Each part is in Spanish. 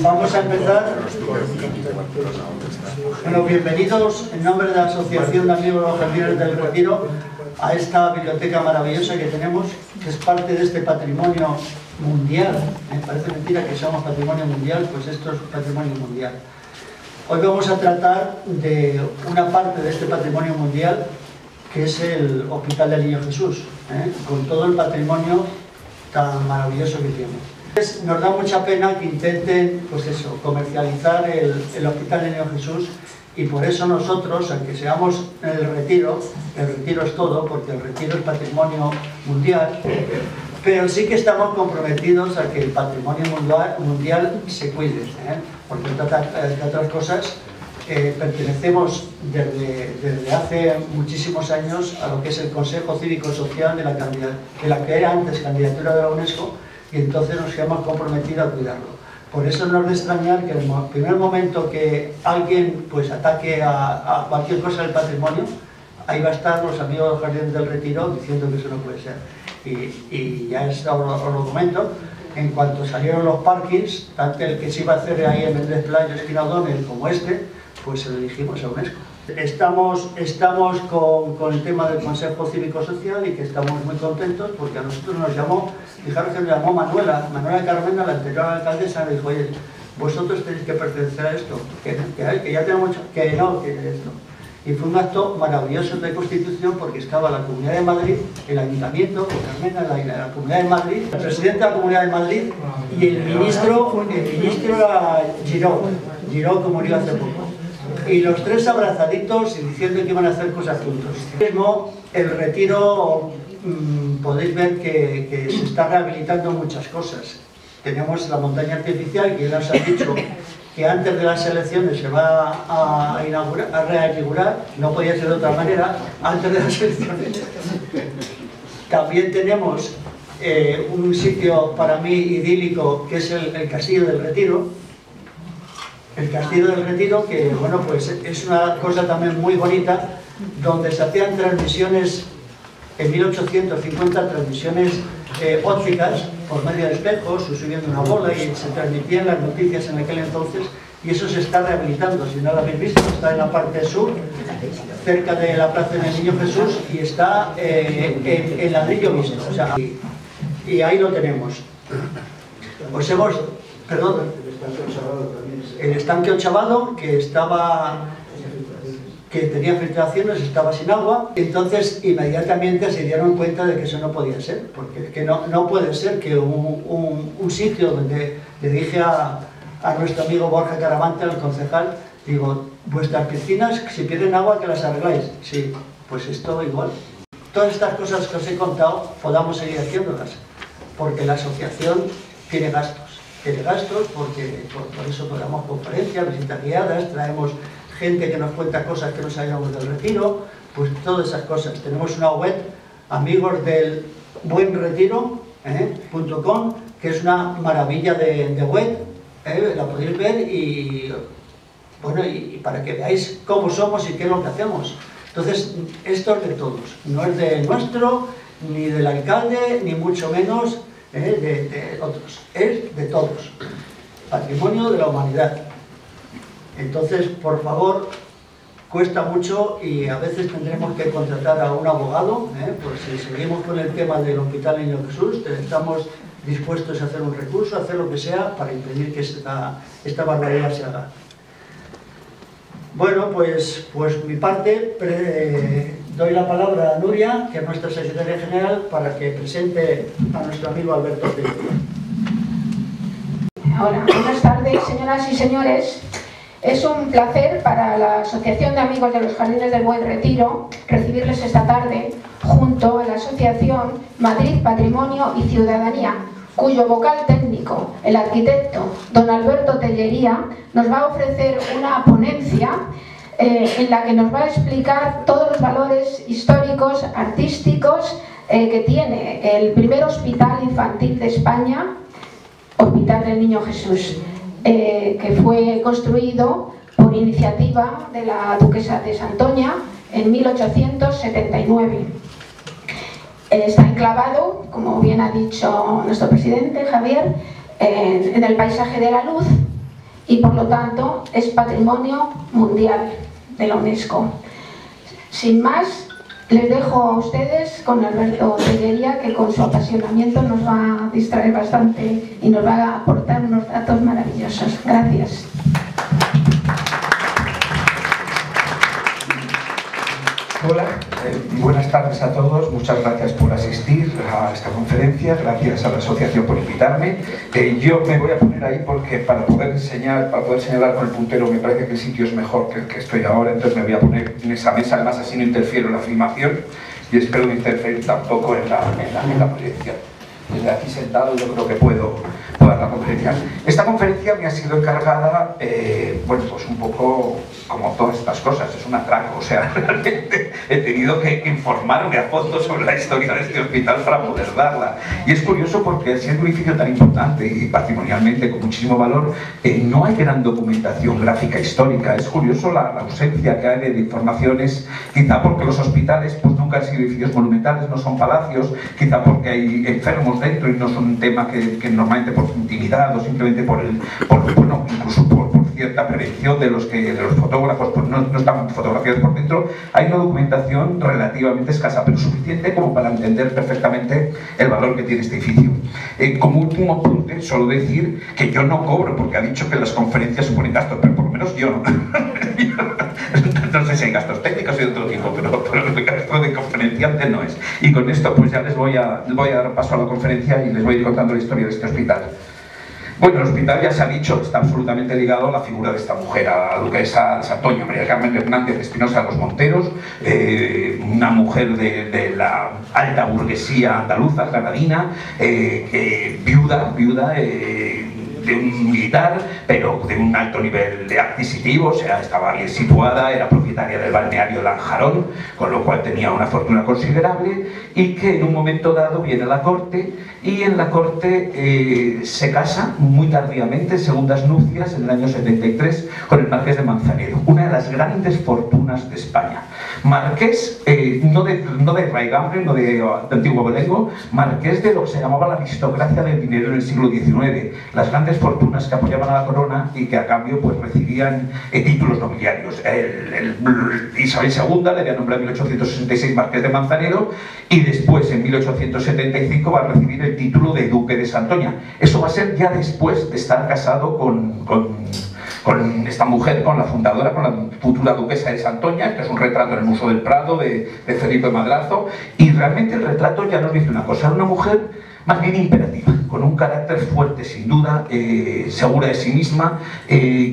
Vamos a empezar. Bueno, bienvenidos en nombre de la Asociación de Amigos de los Jardines del Retiro a esta biblioteca maravillosa que tenemos, que es parte de este patrimonio mundial. Me parece mentira que seamos patrimonio mundial, pues esto es patrimonio mundial. Hoy vamos a tratar de una parte de este patrimonio mundial, que es el Hospital del Niño Jesús, con todo el patrimonio tan maravilloso que tiene. Nos da mucha pena que intenten, pues eso, comercializar el Hospital del Niño Jesús, y por eso nosotros, aunque seamos en el retiro es todo, porque el retiro es patrimonio mundial, pero sí que estamos comprometidos a que el patrimonio mundial se cuide, porque entre otras cosas pertenecemos desde hace muchísimos años a lo que es el Consejo Cívico Social de la que era antes candidatura de la UNESCO, y entonces nos hemos comprometido a cuidarlo. Por eso no es de extrañar que en el primer momento que alguien pues ataque a cualquier cosa del patrimonio, ahí va a estar los amigos de los Jardines del Retiro diciendo que eso no puede ser. Y ya es otro momento. En cuanto salieron los parkings, tanto el que se iba a hacer ahí en el Desplayo esquina O'Donnell como este, pues se lo dirigimos a UNESCO. Estamos con el tema del Consejo Cívico Social, y que estamos muy contentos porque a nosotros nos llamó, fijaros que nos llamó Manuela Carmena, la anterior alcaldesa, me dijo: oye, vosotros tenéis que pertenecer a esto, que ya tenemos mucho, que esto. Y fue un acto maravilloso de constitución, porque estaba la Comunidad de Madrid, el Ayuntamiento, Carmena, la Comunidad de Madrid, el presidente de la Comunidad de Madrid y el ministro era Giró, que murió hace poco. Y los tres abrazaditos y diciendo que iban a hacer cosas juntos. Mismo el retiro, podéis ver que se está rehabilitando muchas cosas. Tenemos la montaña artificial, que ya nos ha dicho que antes de las elecciones se va a reinaugurar, no podía ser de otra manera, antes de las elecciones. También tenemos un sitio para mí idílico, que es el Castillo del Retiro. El Castillo del Retiro, que bueno, pues es una cosa también muy bonita, donde se hacían transmisiones en 1850, transmisiones ópticas por medio de espejos, subiendo una bola, y se transmitían las noticias en aquel entonces, y eso se está rehabilitando. Si no lo habéis visto, está en la parte sur, cerca de la Plaza del Niño Jesús, y está en ladrillo visto, o sea, y ahí lo tenemos. El estanque Ochavado, que tenía filtraciones, estaba sin agua, entonces inmediatamente se dieron cuenta de que eso no podía ser, porque que no puede ser que un sitio donde le dije a nuestro amigo Borja Caravante, al concejal, digo: vuestras piscinas, si pierden agua, que las arregláis. Sí, pues esto igual. Todas estas cosas que os he contado podamos seguir haciéndolas, porque la asociación tiene gastos. Porque por eso damos conferencias, visitas guiadas, traemos gente que nos cuenta cosas que no sabíamos del retiro, pues todas esas cosas. Tenemos una web, amigos del buenretiro.com, que es una maravilla de web, la podéis ver, y bueno, y para que veáis cómo somos y qué es lo que hacemos. Entonces, esto es de todos, no es de nuestro, ni del alcalde, ni mucho menos de otros, es de todos, patrimonio de la humanidad. Entonces, por favor, cuesta mucho, y a veces tendremos que contratar a un abogado, por si seguimos con el tema del Hospital Niño Jesús. Estamos dispuestos a hacer un recurso, a hacer lo que sea para impedir que esta barbaridad se haga. Bueno, pues mi parte, doy la palabra a Nuria, que es nuestra secretaria general, para que presente a nuestro amigo Alberto Otero. Hola, buenas tardes, señoras y señores. Es un placer para la Asociación de Amigos de los Jardines del Buen Retiro recibirles esta tarde junto a la Asociación Madrid Patrimonio y Ciudadanía, cuyo vocal técnico, el arquitecto don Alberto Tellería, nos va a ofrecer una ponencia en la que nos va a explicar todos los valores históricos, artísticos que tiene el primer hospital infantil de España, Hospital del Niño Jesús, que fue construido por iniciativa de la duquesa de Santoña en 1879. Está enclavado, como bien ha dicho nuestro presidente Javier, en el paisaje de la Luz, y por lo tanto es patrimonio mundial de la UNESCO. Sin más, les dejo a ustedes con Alberto Tellería, que con su apasionamiento nos va a distraer bastante y nos va a aportar unos datos maravillosos. Gracias. Hola, buenas tardes a todos, muchas gracias por asistir a esta conferencia, gracias a la asociación por invitarme. Yo me voy a poner ahí porque para poder señalar con el puntero me parece que el sitio es mejor que el que estoy ahora, entonces me voy a poner en esa mesa, además así no interfiero en la filmación y espero no interferir tampoco en la proyección. Desde aquí sentado yo creo que puedo dar la conferencia. Esta conferencia me ha sido encargada, bueno, pues un poco como todas estas cosas, es un atraco, o sea, realmente he tenido que informarme a fondo sobre la historia de este hospital para poder darla. Y es curioso porque siendo un edificio tan importante y patrimonialmente con muchísimo valor, no hay gran documentación gráfica histórica. Es curioso la ausencia que hay de informaciones, quizá porque los hospitales pues nunca han sido edificios monumentales, no son palacios, quizá porque hay enfermos dentro y no son un tema que normalmente por intimidad o simplemente bueno, incluso por cierta prevención de los fotógrafos pues no están fotografiados por dentro. Hay una documentación relativamente escasa, pero suficiente como para entender perfectamente el valor que tiene este edificio. Como último apunte, solo decir que yo no cobro, porque ha dicho que las conferencias suponen gastos, pero por lo menos yo no. No sé si hay gastos técnicos y de otro tipo, pero el gasto de conferenciante no es. Y con esto pues ya les voy a dar paso a la conferencia y les voy a ir contando la historia de este hospital. Bueno, el hospital, ya se ha dicho, está absolutamente ligado a la figura de esta mujer, a la duquesa Santoña María Carmen Hernández Espinosa de los Monteros, una mujer de la alta burguesía andaluza, granadina, viuda de un militar, pero de un alto nivel de adquisitivo, o sea, estaba bien situada, era propietaria del balneario Lanjarón, con lo cual tenía una fortuna considerable, y que en un momento dado viene a la corte, y en la corte se casa muy tardíamente, segundas nupcias, en el año 73, con el marqués de Manzanedo, una de las grandes fortunas de España. Marqués, no de raigambre, no de antiguo abolengo, marqués de lo que se llamaba la aristocracia del dinero en el siglo XIX, las grandes fortunas que apoyaban a la corona y que a cambio pues recibían títulos nobiliarios. Isabel II le había nombrado en 1866 marqués de Manzanedo y después en 1875 va a recibir el título de duque de Santoña. Eso va a ser ya después de estar casado con esta mujer, con la fundadora, con la futura duquesa de Santoña, que es un retrato en el Museo del Prado de Felipe Madrazo, y realmente el retrato ya nos dice una cosa, era una mujer más bien imperativa, con un carácter fuerte sin duda, segura de sí misma,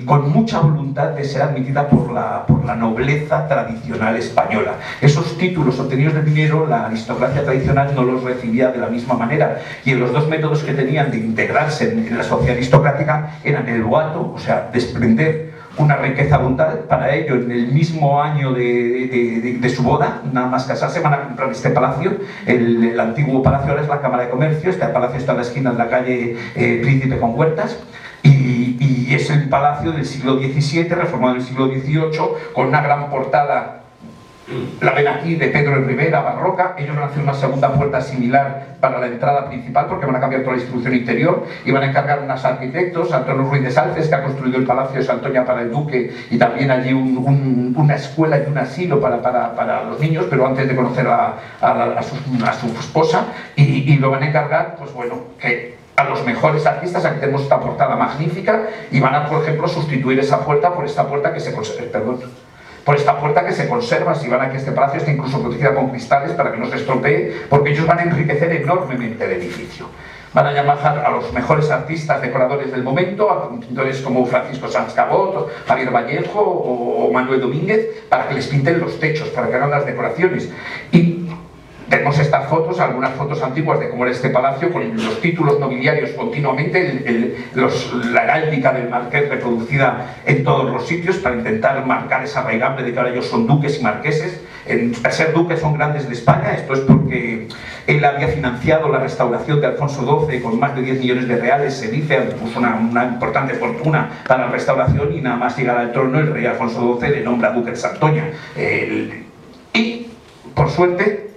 con mucha voluntad de ser admitida por la nobleza tradicional española. Esos títulos obtenidos de dinero, la aristocracia tradicional no los recibía de la misma manera, y en los dos métodos que tenían de integrarse en la sociedad aristocrática eran el boato, o sea, desprender una riqueza abundante. Para ello, en el mismo año de su boda, nada más casarse, van a comprar este palacio. El antiguo palacio ahora es la Cámara de Comercio. Este palacio está en la esquina de la calle Príncipe con Huertas, y es el palacio del siglo XVII, reformado en el siglo XVIII, con una gran portada, la ven aquí, de Pedro de Rivera, barroca. Ellos van a hacer una segunda puerta similar para la entrada principal, porque van a cambiar toda la distribución interior, y van a encargar unos arquitectos, Antonio Ruiz de Salces, que ha construido el Palacio de Santoña para el duque, y también allí una escuela y un asilo para los niños, pero antes de conocer a su esposa, y lo van a encargar, pues bueno, que a los mejores artistas. Aquí tenemos esta portada magnífica, y van a, por ejemplo, sustituir esa puerta por esta puerta que se conserva, si van a que este palacio esté incluso protegida con cristales para que no se estropee, porque ellos van a enriquecer enormemente el edificio. Van a llamar a los mejores artistas, decoradores del momento, a pintores como Francisco Sanz Cabot, Javier Vallejo o Manuel Domínguez, para que les pinten los techos, para que hagan las decoraciones. Y tenemos estas fotos, algunas fotos antiguas de cómo era este palacio, con los títulos nobiliarios continuamente, la heráldica del marqués reproducida en todos los sitios para intentar marcar esa raigambre de que ahora ellos son duques y marqueses. Al ser duques son grandes de España. Esto es porque él había financiado la restauración de Alfonso XII con más de 10 millones de reales, se dice, puso una importante fortuna para la restauración, y nada más llegar al trono el rey Alfonso XII le nombra duque de Santoña. Y, por suerte,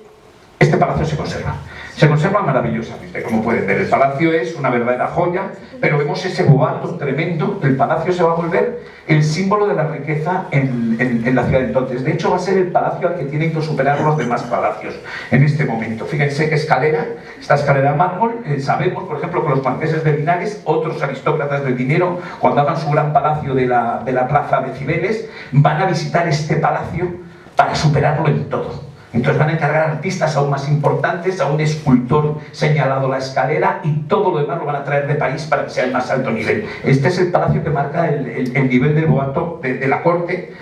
este palacio se conserva. Se conserva maravillosamente, como pueden ver. El palacio es una verdadera joya, pero vemos ese boato tremendo. El palacio se va a volver el símbolo de la riqueza en la ciudad de entonces. De hecho, va a ser el palacio al que tienen que superar los demás palacios en este momento. Fíjense qué escalera, esta escalera de mármol. Sabemos, por ejemplo, que los marqueses de Linares, otros aristócratas del dinero, cuando hagan su gran palacio de la plaza de Cibeles, van a visitar este palacio para superarlo en todo. Entonces van a encargar artistas aún más importantes, a un escultor señalado la escalera, y todo lo demás lo van a traer de París para que sea el más alto nivel. Este es el palacio que marca el nivel del boato de la corte,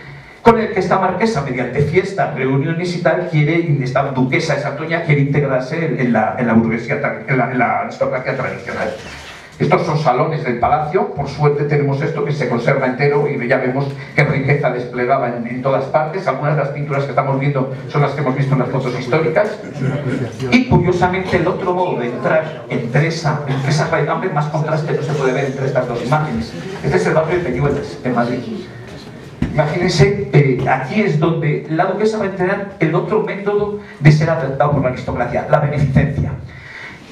con el que esta marquesa, mediante fiestas, reuniones y tal, esta duquesa de Santoña quiere integrarse en la burguesía, en la aristocracia tradicional. Estos son salones del palacio. Por suerte tenemos esto que se conserva entero y ya vemos qué riqueza desplegaba en todas partes. Algunas de las pinturas que estamos viendo son las que hemos visto en las fotos históricas. Y curiosamente el otro modo de entrar entre esa raigambre, más contraste no se puede ver entre estas dos imágenes. Este es el barrio de Peñuelas, en Madrid. Imagínense, aquí es donde la duquesa va a entrenar el otro método de ser aceptado por la aristocracia, la beneficencia.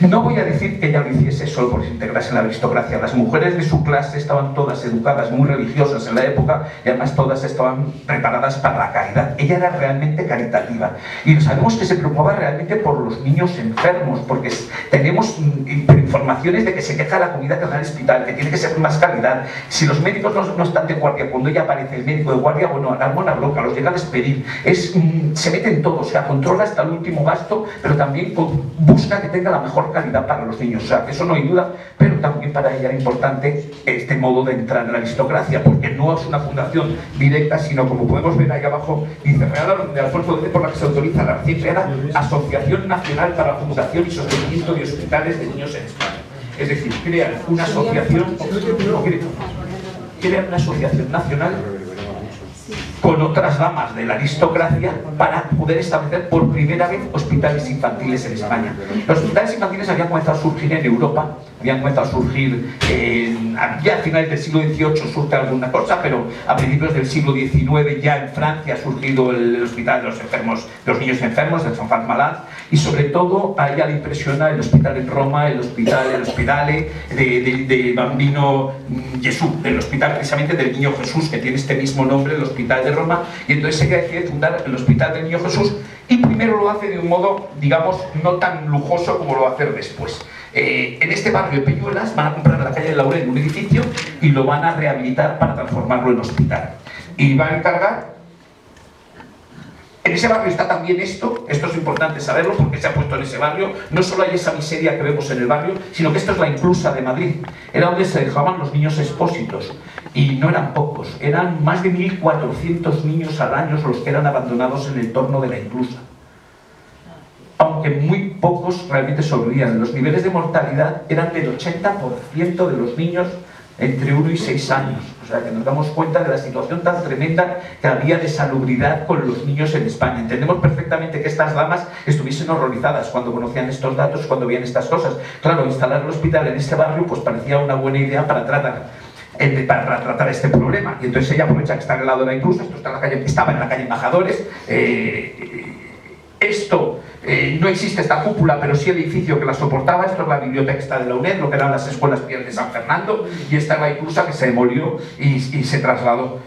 No voy a decir que ella lo hiciese solo por integrarse en la aristocracia. Las mujeres de su clase estaban todas educadas, muy religiosas en la época, y además todas estaban preparadas para la caridad. Ella era realmente caritativa. Y sabemos que se preocupaba realmente por los niños enfermos, porque tenemos informaciones de que se queja la comida que da en el hospital, que tiene que ser más calidad. Si los médicos no están de guardia, cuando ella aparece el médico de guardia, bueno, arma una bronca, los llega a despedir. Se mete en todo, o sea, controla hasta el último gasto, pero también busca que tenga la mejor calidad para los niños. O sea, eso no hay duda, pero también para ella era importante este modo de entrar en la aristocracia, porque no es una fundación directa, sino, como podemos ver ahí abajo, dice Real Orden de Alfonso X, por la que se autoriza la recién creada Asociación Nacional para la Fundación y Sostenimiento de Hospitales de Niños en España. Es decir, crean una asociación nacional con otras ramas de la aristocracia para poder establecer por primera vez hospitales infantiles en España. Los hospitales infantiles habían comenzado a surgir en Europa, habían comenzado a surgir ya a finales del siglo XVIII surge alguna cosa, pero a principios del siglo XIX ya en Francia ha surgido el hospital de los enfermos, de los niños enfermos, del Enfants Malades, y sobre todo a ella le impresiona el hospital en Roma, el hospitale de Bambino Gesù, el hospital precisamente del Niño Jesús, que tiene este mismo nombre, el hospital de Roma, y entonces ella decide fundar el Hospital del Niño Jesús, y primero lo hace de un modo, digamos, no tan lujoso como lo va a hacer después. En este barrio de Peñuelas van a comprar en la calle del Laurel un edificio y lo van a rehabilitar para transformarlo en hospital. Y van a encargar... En ese barrio está también esto es importante saberlo porque se ha puesto en ese barrio. No solo hay esa miseria que vemos en el barrio, sino que esto es la Inclusa de Madrid. Era donde se dejaban los niños expósitos. Y no eran pocos, eran más de 1.400 niños al año los que eran abandonados en el entorno de la Inclusa. Aunque muy pocos realmente sobrevivían. Los niveles de mortalidad eran del 80% de los niños entre 1 y 6 años. O sea, que nos damos cuenta de la situación tan tremenda que había de salubridad con los niños en España. Entendemos perfectamente que estas damas estuviesen horrorizadas cuando conocían estos datos, cuando veían estas cosas. Claro, instalar el hospital en este barrio pues parecía una buena idea para tratar este problema. Y entonces ella aprovecha que está al lado de la Inclusa, esto está en la calle, estaba en la calle Embajadores. No existe esta cúpula, pero sí el edificio que la soportaba. Esto es la biblioteca de la UNED, lo que eran las escuelas Pierre de San Fernando, y esta es la Inclusa que se demolió y se trasladó.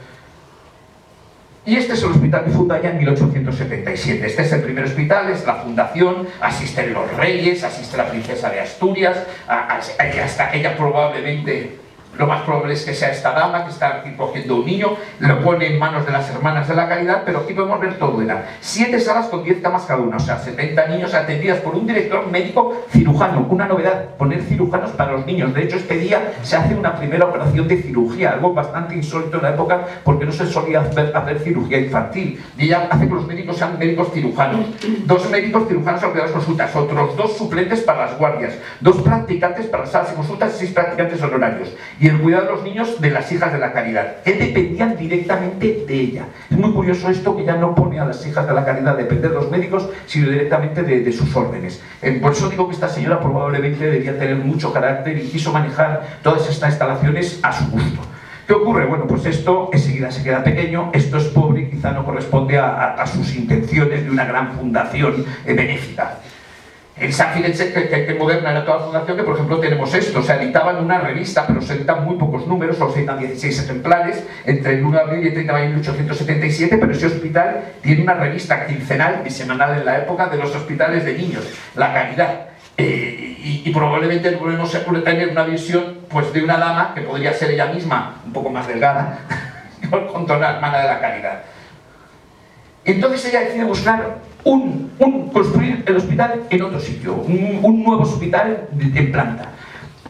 Y este es el hospital que funda ya en 1877. Este es el primer hospital, es la fundación, asisten los reyes, asiste la princesa de Asturias, hasta ella probablemente... Lo más probable es que sea esta dama que está aquí cogiendo un niño, lo pone en manos de las hermanas de la caridad, pero aquí podemos ver todo. Eran 7 salas con 10 camas cada una, o sea, 70 niños atendidas por un director médico cirujano. Una novedad, poner cirujanos para los niños. De hecho, este día se hace una primera operación de cirugía, algo bastante insólito en la época porque no se solía hacer cirugía infantil. Y ella hace que los médicos sean médicos cirujanos. 2 médicos cirujanos al cuidar las consultas, otros 2 suplentes para las guardias, 2 practicantes para las salas de consultas y 6 practicantes honorarios. Y el cuidado de los niños de las hijas de la caridad, que dependían directamente de ella. Es muy curioso esto, que ya no pone a las hijas de la caridad a depender de los médicos, sino directamente de sus órdenes. Por eso digo que esta señora probablemente debía tener mucho carácter y quiso manejar todas estas instalaciones a su gusto. ¿Qué ocurre? Bueno, pues esto enseguida se queda pequeño, esto es pobre y quizá no corresponde a sus intenciones de una gran fundación benéfica. Fíjense que moderna era toda la fundación, que por ejemplo tenemos esto, se editaban una revista, pero se editan muy pocos números, solo se editan 16 ejemplares, entre el 1 de abril y el 30 de mayo de 1877, pero ese hospital tiene una revista quincenal y semanal en la época de los hospitales de niños, La Caridad. Y probablemente volvemos a tener una visión pues, de una dama que podría ser ella misma, un poco más delgada, con toda la hermana de la Caridad. Entonces ella decide buscar construir el hospital en otro sitio, un nuevo hospital en planta.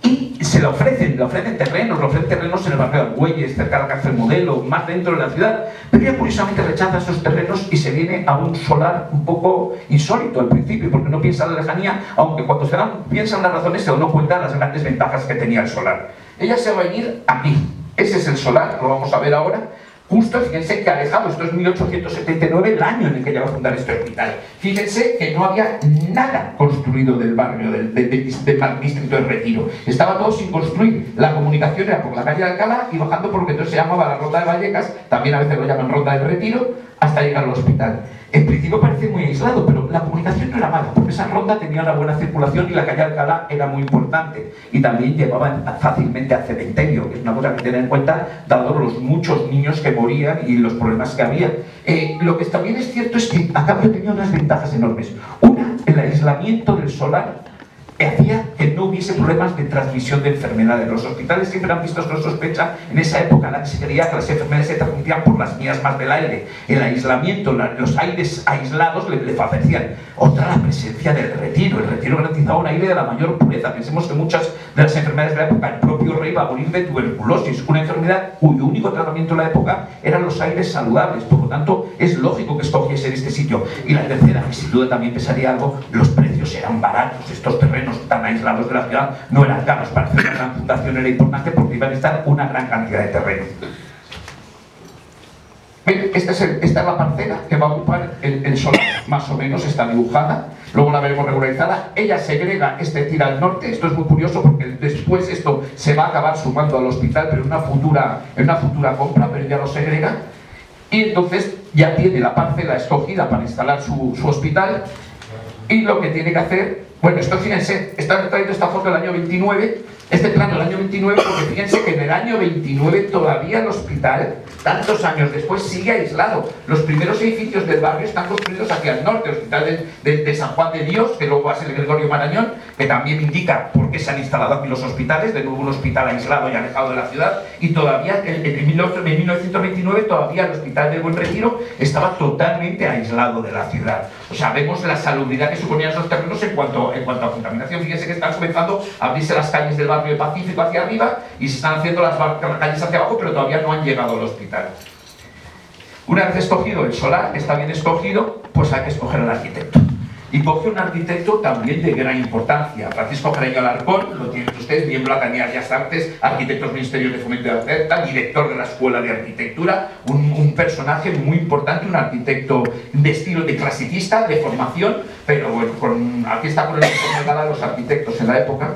Y se le ofrecen terrenos en el barrio de Argüelles, cerca de la cárcel Modelo, más dentro de la ciudad, pero ella curiosamente rechaza esos terrenos y se viene a un solar un poco insólito al principio, porque no piensa en la lejanía, aunque cuando piensa en las razones se da cuenta de las grandes ventajas que tenía el solar. Ella se va a venir aquí, ese es el solar, lo vamos a ver ahora. Justo, fíjense que alejado, esto es 1879, el año en el que ella va a fundar este hospital. Fíjense que no había nada construido del barrio, del distrito de Retiro. Estaba todo sin construir. La comunicación era por la calle de Alcalá y bajando por lo que entonces se llamaba la Ronda de Vallecas, también a veces lo llaman Ronda del Retiro, hasta llegar al hospital. En principio parece muy aislado, pero la comunicación no era mala, porque esa ronda tenía una buena circulación y la calle Alcalá era muy importante. Y también llevaban fácilmente al cementerio, que es una cosa que tener en cuenta, dado los muchos niños que morían y los problemas que había. Lo que también es cierto es que a cambio tenía unas ventajas enormes. Una, el aislamiento del solar hacía que no hubiese problemas de transmisión de enfermedades. Los hospitales siempre han visto con sospecha en esa época en la que se creía que las enfermedades se transmitían por las vías más del aire. El aislamiento, los aires aislados le favorecían. Otra, la presencia del Retiro. El Retiro garantizaba un aire de la mayor pureza. Pensemos que muchas de las enfermedades de la época, el propio rey va a morir de tuberculosis, una enfermedad cuyo único tratamiento en la época eran los aires saludables. Por lo tanto, es lógico que escogiese este sitio. Y la tercera, que sin duda también pesaría algo, los precios eran baratos. Estos terrenos tan aislados de la ciudad no eran caros. Para hacer una gran fundación era importante porque iban a estar una gran cantidad de terreno. Esta es la parcela que va a ocupar el solar, más o menos está dibujada, luego la veremos regularizada. Ella segrega tira al norte, esto es muy curioso porque después esto se va a acabar sumando al hospital, pero en una futura compra, pero ella lo segrega. Y entonces ya tiene la parcela escogida para instalar su hospital, y lo que tiene que hacer, bueno, esto fíjense, está trayendo esta foto del año 29, este plano del año 29, porque fíjense que en el año 29 todavía el hospital, tantos años después, sigue aislado. Los primeros edificios del barrio están construidos hacia el norte, el hospital de San Juan de Dios, que luego va a ser el Gregorio Marañón, que también indica por qué se han instalado aquí los hospitales, de nuevo un hospital aislado y alejado de la ciudad, y todavía en 1929 todavía el hospital del Buen Retiro estaba totalmente aislado de la ciudad. O sea, vemos la salubridad que suponían esos terrenos en cuanto a contaminación. Fíjense que están comenzando a abrirse las calles del barrio Pacífico hacia arriba y se están haciendo las calles hacia abajo, pero todavía no han llegado al hospital. Una vez escogido el solar, está bien escogido, pues hay que escoger al arquitecto. Y coge un arquitecto también de gran importancia. Francisco Jareño Alarcón, lo tienen ustedes, miembro de la Academia de Bellas Artes, arquitecto del Ministerio de Fomento de Arquitectura, director de la Escuela de Arquitectura, un personaje muy importante, un arquitecto de estilo de clasicista, de formación, pero bueno, aquí está con el uniforme de los arquitectos en la época.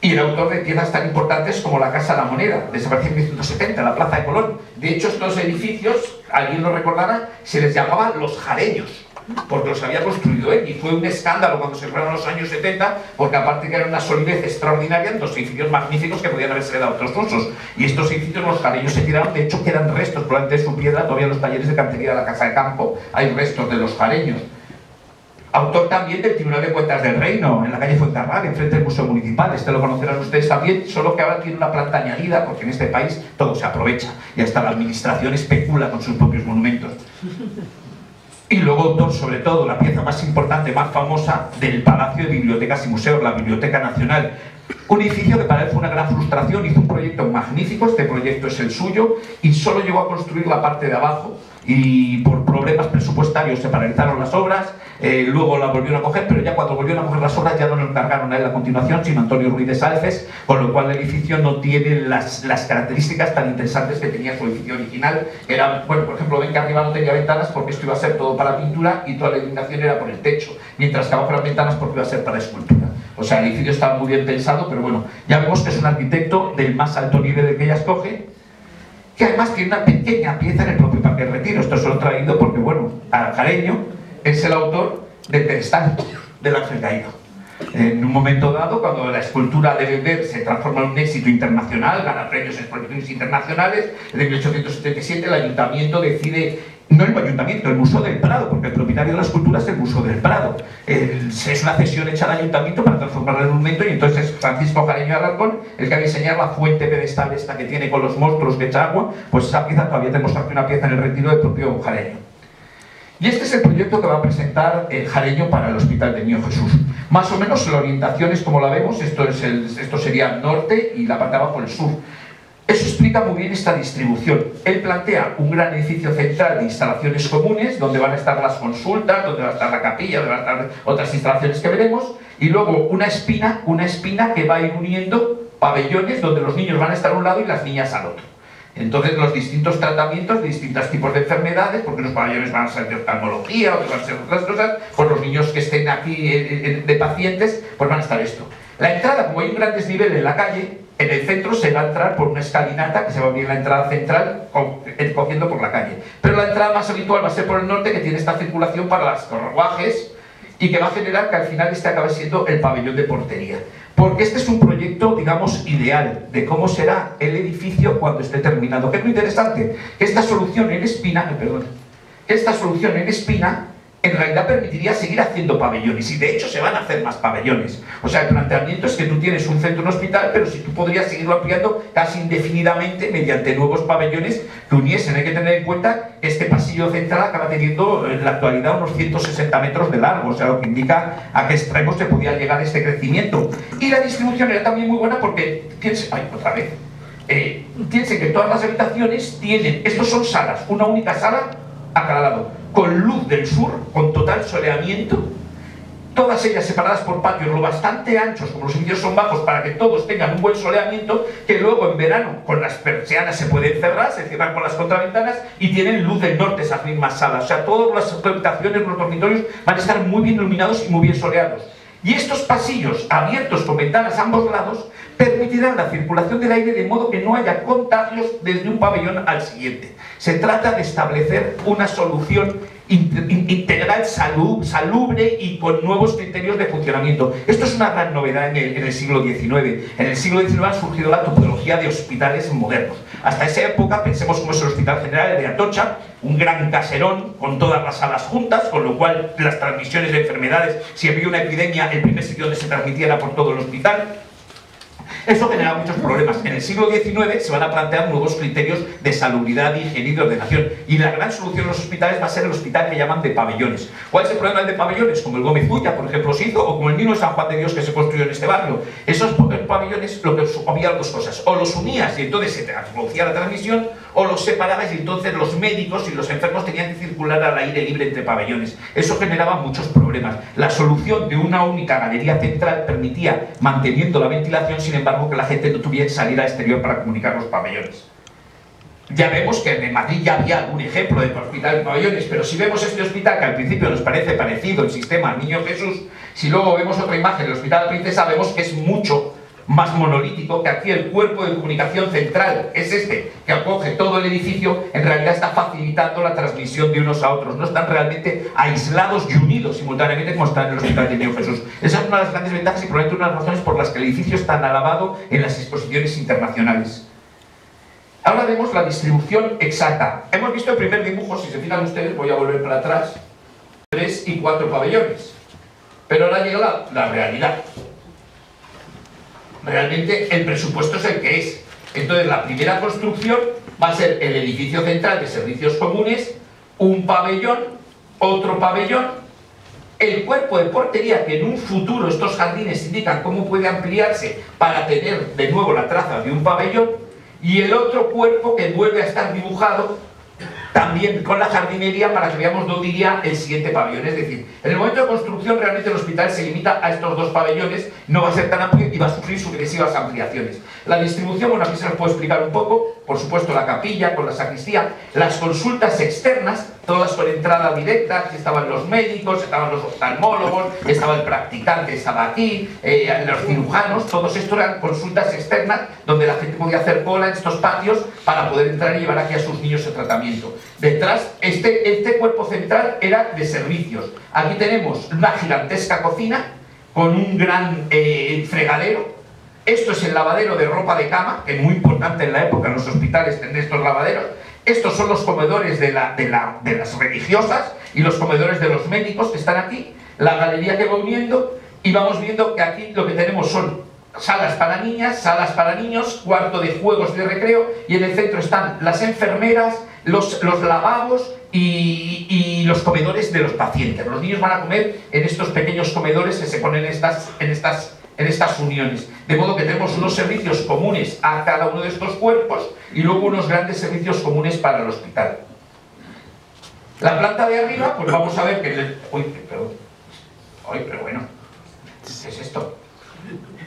Y el autor de piezas tan importantes como la Casa de la Moneda, desapareció en 1970, la Plaza de Colón. De hecho, estos edificios, alguien lo recordará, se les llamaba los Jareños, porque los había construido él, y fue un escándalo cuando se fueron los años 70, porque aparte que era una solidez extraordinaria, dos edificios magníficos que podían haberse dado a otros usos. Y estos edificios los Jareños se tiraron, de hecho quedan restos, probablemente de su piedra, todavía en los talleres de cantería de la Casa de Campo hay restos de los Jareños. Autor también del Tribunal de Cuentas del Reino, en la calle Fuencarral, enfrente del Museo Municipal. Este lo conocerán ustedes también, solo que ahora tiene una planta añadida, porque en este país todo se aprovecha, y hasta la administración especula con sus propios monumentos. Y luego autor, sobre todo, la pieza más importante, más famosa, del Palacio de Bibliotecas y Museos, la Biblioteca Nacional. Un edificio que para él fue una gran frustración, hizo un proyecto magnífico, este proyecto es el suyo, y solo llegó a construir la parte de abajo, y por problemas presupuestarios se paralizaron las obras, luego la volvieron a coger, pero ya cuando volvieron a coger las obras ya no lo encargaron a él la continuación, sino Antonio Ruiz de Salces, con lo cual el edificio no tiene las características tan interesantes que tenía su edificio original. Era, bueno, por ejemplo, ven que arriba no tenía ventanas porque esto iba a ser todo para pintura y toda la iluminación era por el techo, mientras que abajo eran ventanas porque iba a ser para escultura. O sea, el edificio estaba muy bien pensado, pero bueno, ya vemos que es un arquitecto del más alto nivel del que ella escoge, que además tiene una pequeña pieza en el propio Parque del Retiro. Esto se lo he traído porque, bueno, Jareño es el autor del pedestal. del ángel caído. En un momento dado, cuando la escultura de Weber se transforma en un éxito internacional, gana premios en exposiciones internacionales, en 1877 el ayuntamiento decide, no el ayuntamiento, el Museo del Prado, porque el propietario de la escultura es el Museo del Prado. Es una cesión hecha al ayuntamiento para transformarla en un monumento, y entonces es Francisco Jareño Alarcón el que va a diseñar la fuente pedestal esta que tiene con los monstruos que echa agua. Pues esa pieza todavía tenemos aquí una pieza en el retiro del propio Jareño. Y este es el proyecto que va a presentar Jareño para el Hospital del Niño Jesús. Más o menos la orientación es como la vemos, esto sería el norte y la parte de abajo el sur. Eso explica muy bien esta distribución. Él plantea un gran edificio central de instalaciones comunes, donde van a estar las consultas, donde va a estar la capilla, donde van a estar otras instalaciones que veremos, y luego una espina que va a ir uniendo pabellones donde los niños van a estar a un lado y las niñas al otro. Entonces los distintos tratamientos de distintos tipos de enfermedades, porque los pabellones van a ser de oftalmología, otros van a ser otras cosas, con los niños que estén aquí de pacientes, pues van a estar esto. La entrada, como hay un gran desnivel en la calle, en el centro se va a entrar por una escalinata, que se va a abrir la entrada central, cogiendo por la calle. Pero la entrada más habitual va a ser por el norte, que tiene esta circulación para los carruajes, y que va a generar que al final este acabe siendo el pabellón de portería. Porque este es un proyecto, digamos, ideal de cómo será el edificio cuando esté terminado. ¿Qué es lo interesante? Que esta solución en espina, en realidad permitiría seguir haciendo pabellones, y de hecho se van a hacer más pabellones. O sea, el planteamiento es que tú tienes un centro, un hospital, pero si tú podrías seguirlo ampliando casi indefinidamente mediante nuevos pabellones que uniesen. Hay que tener en cuenta que este pasillo central acaba teniendo en la actualidad unos 160 metros de largo, o sea, lo que indica a qué extremos se podía llegar este crecimiento. Y la distribución era también muy buena porque, piensen que todas las habitaciones tienen, estos son salas, una única sala a cada lado, con luz del sur, con total soleamiento, todas ellas separadas por patios lo bastante anchos, como los edificios son bajos, para que todos tengan un buen soleamiento, que luego en verano con las persianas se pueden cerrar, se cierran con las contraventanas y tienen luz del norte esas mismas salas. O sea, todas las habitaciones, los dormitorios van a estar muy bien iluminados y muy bien soleados. Y estos pasillos abiertos con ventanas a ambos lados permitirán la circulación del aire de modo que no haya contagios desde un pabellón al siguiente. Se trata de establecer una solución integral, salubre y con nuevos criterios de funcionamiento. Esto es una gran novedad en el siglo XIX. En el siglo XIX ha surgido la topología de hospitales modernos. Hasta esa época, pensemos como es el Hospital General de Atocha, un gran caserón con todas las salas juntas, con lo cual las transmisiones de enfermedades, si había una epidemia, el primer sitio donde se transmitía era por todo el hospital. Eso genera muchos problemas. En el siglo XIX se van a plantear nuevos criterios de salubridad, higiene y de ordenación. Y la gran solución en los hospitales va a ser el hospital que llaman de pabellones. ¿Cuál es el problema de pabellones? Como el Gómez Ulla, por ejemplo, se hizo, o como el mismo San Juan de Dios que se construyó en este barrio. Esos pabellones, lo que había dos cosas. O los unías y entonces se producía la transmisión, o los separabas y entonces los médicos y los enfermos tenían que circular al aire libre entre pabellones. Eso generaba muchos problemas. La solución de una única galería central permitía, manteniendo la ventilación, sin embargo, que la gente no tuviera que salir al exterior para comunicar los pabellones. Ya vemos que en Madrid ya había algún ejemplo de hospital de pabellones, pero si vemos este hospital, que al principio nos parece parecido el sistema al Niño Jesús, si luego vemos otra imagen del Hospital de la Princesa, vemos que es mucho más monolítico, que aquí el cuerpo de comunicación central es este, que acoge todo el edificio, en realidad está facilitando la transmisión de unos a otros, no están realmente aislados y unidos simultáneamente como están en el Hospital del Niño Jesús. Esa es una de las grandes ventajas y probablemente una de las razones por las que el edificio es tan alabado en las exposiciones internacionales. Ahora vemos la distribución exacta. Hemos visto el primer dibujo, si se fijan ustedes, voy a volver para atrás, 3 y 4 pabellones. Pero ahora llega la realidad. Realmente el presupuesto es el que es. Entonces la primera construcción va a ser el edificio central de servicios comunes, un pabellón, otro pabellón, el cuerpo de portería, que en un futuro estos jardines indican cómo puede ampliarse para tener de nuevo la traza de un pabellón, y el otro cuerpo que vuelve a estar dibujado también con la jardinería para que veamos dónde iría el siguiente pabellón. Es decir, en el momento de construcción realmente el hospital se limita a estos dos pabellones, no va a ser tan amplio y va a sufrir sucesivas ampliaciones. La distribución, bueno, aquí se los puedo explicar un poco. por supuesto la capilla con la sacristía, las consultas externas, todas con entrada directa, aquí estaban los médicos, estaban los oftalmólogos, estaba el practicante, estaba aquí, los cirujanos, todos estos eran consultas externas donde la gente podía hacer cola en estos patios para poder entrar y llevar aquí a sus niños el tratamiento. Detrás, este cuerpo central era de servicios. Aquí tenemos una gigantesca cocina con un gran fregadero. Esto es el lavadero de ropa de cama, que es muy importante en la época en los hospitales tener estos lavaderos. Estos son los comedores de las religiosas y los comedores de los médicos que están aquí. La galería que va uniendo, y vamos viendo que aquí lo que tenemos son salas para niñas, salas para niños, cuarto de juegos de recreo, y en el centro están las enfermeras, los lavabos y los comedores de los pacientes. Los niños van a comer en estos pequeños comedores que se ponen en estas uniones. De modo que tenemos unos servicios comunes a cada uno de estos cuerpos y luego unos grandes servicios comunes para el hospital. La planta de arriba, pues vamos a ver que... Uy, perdón. Ay, pero bueno. ¿Qué es esto?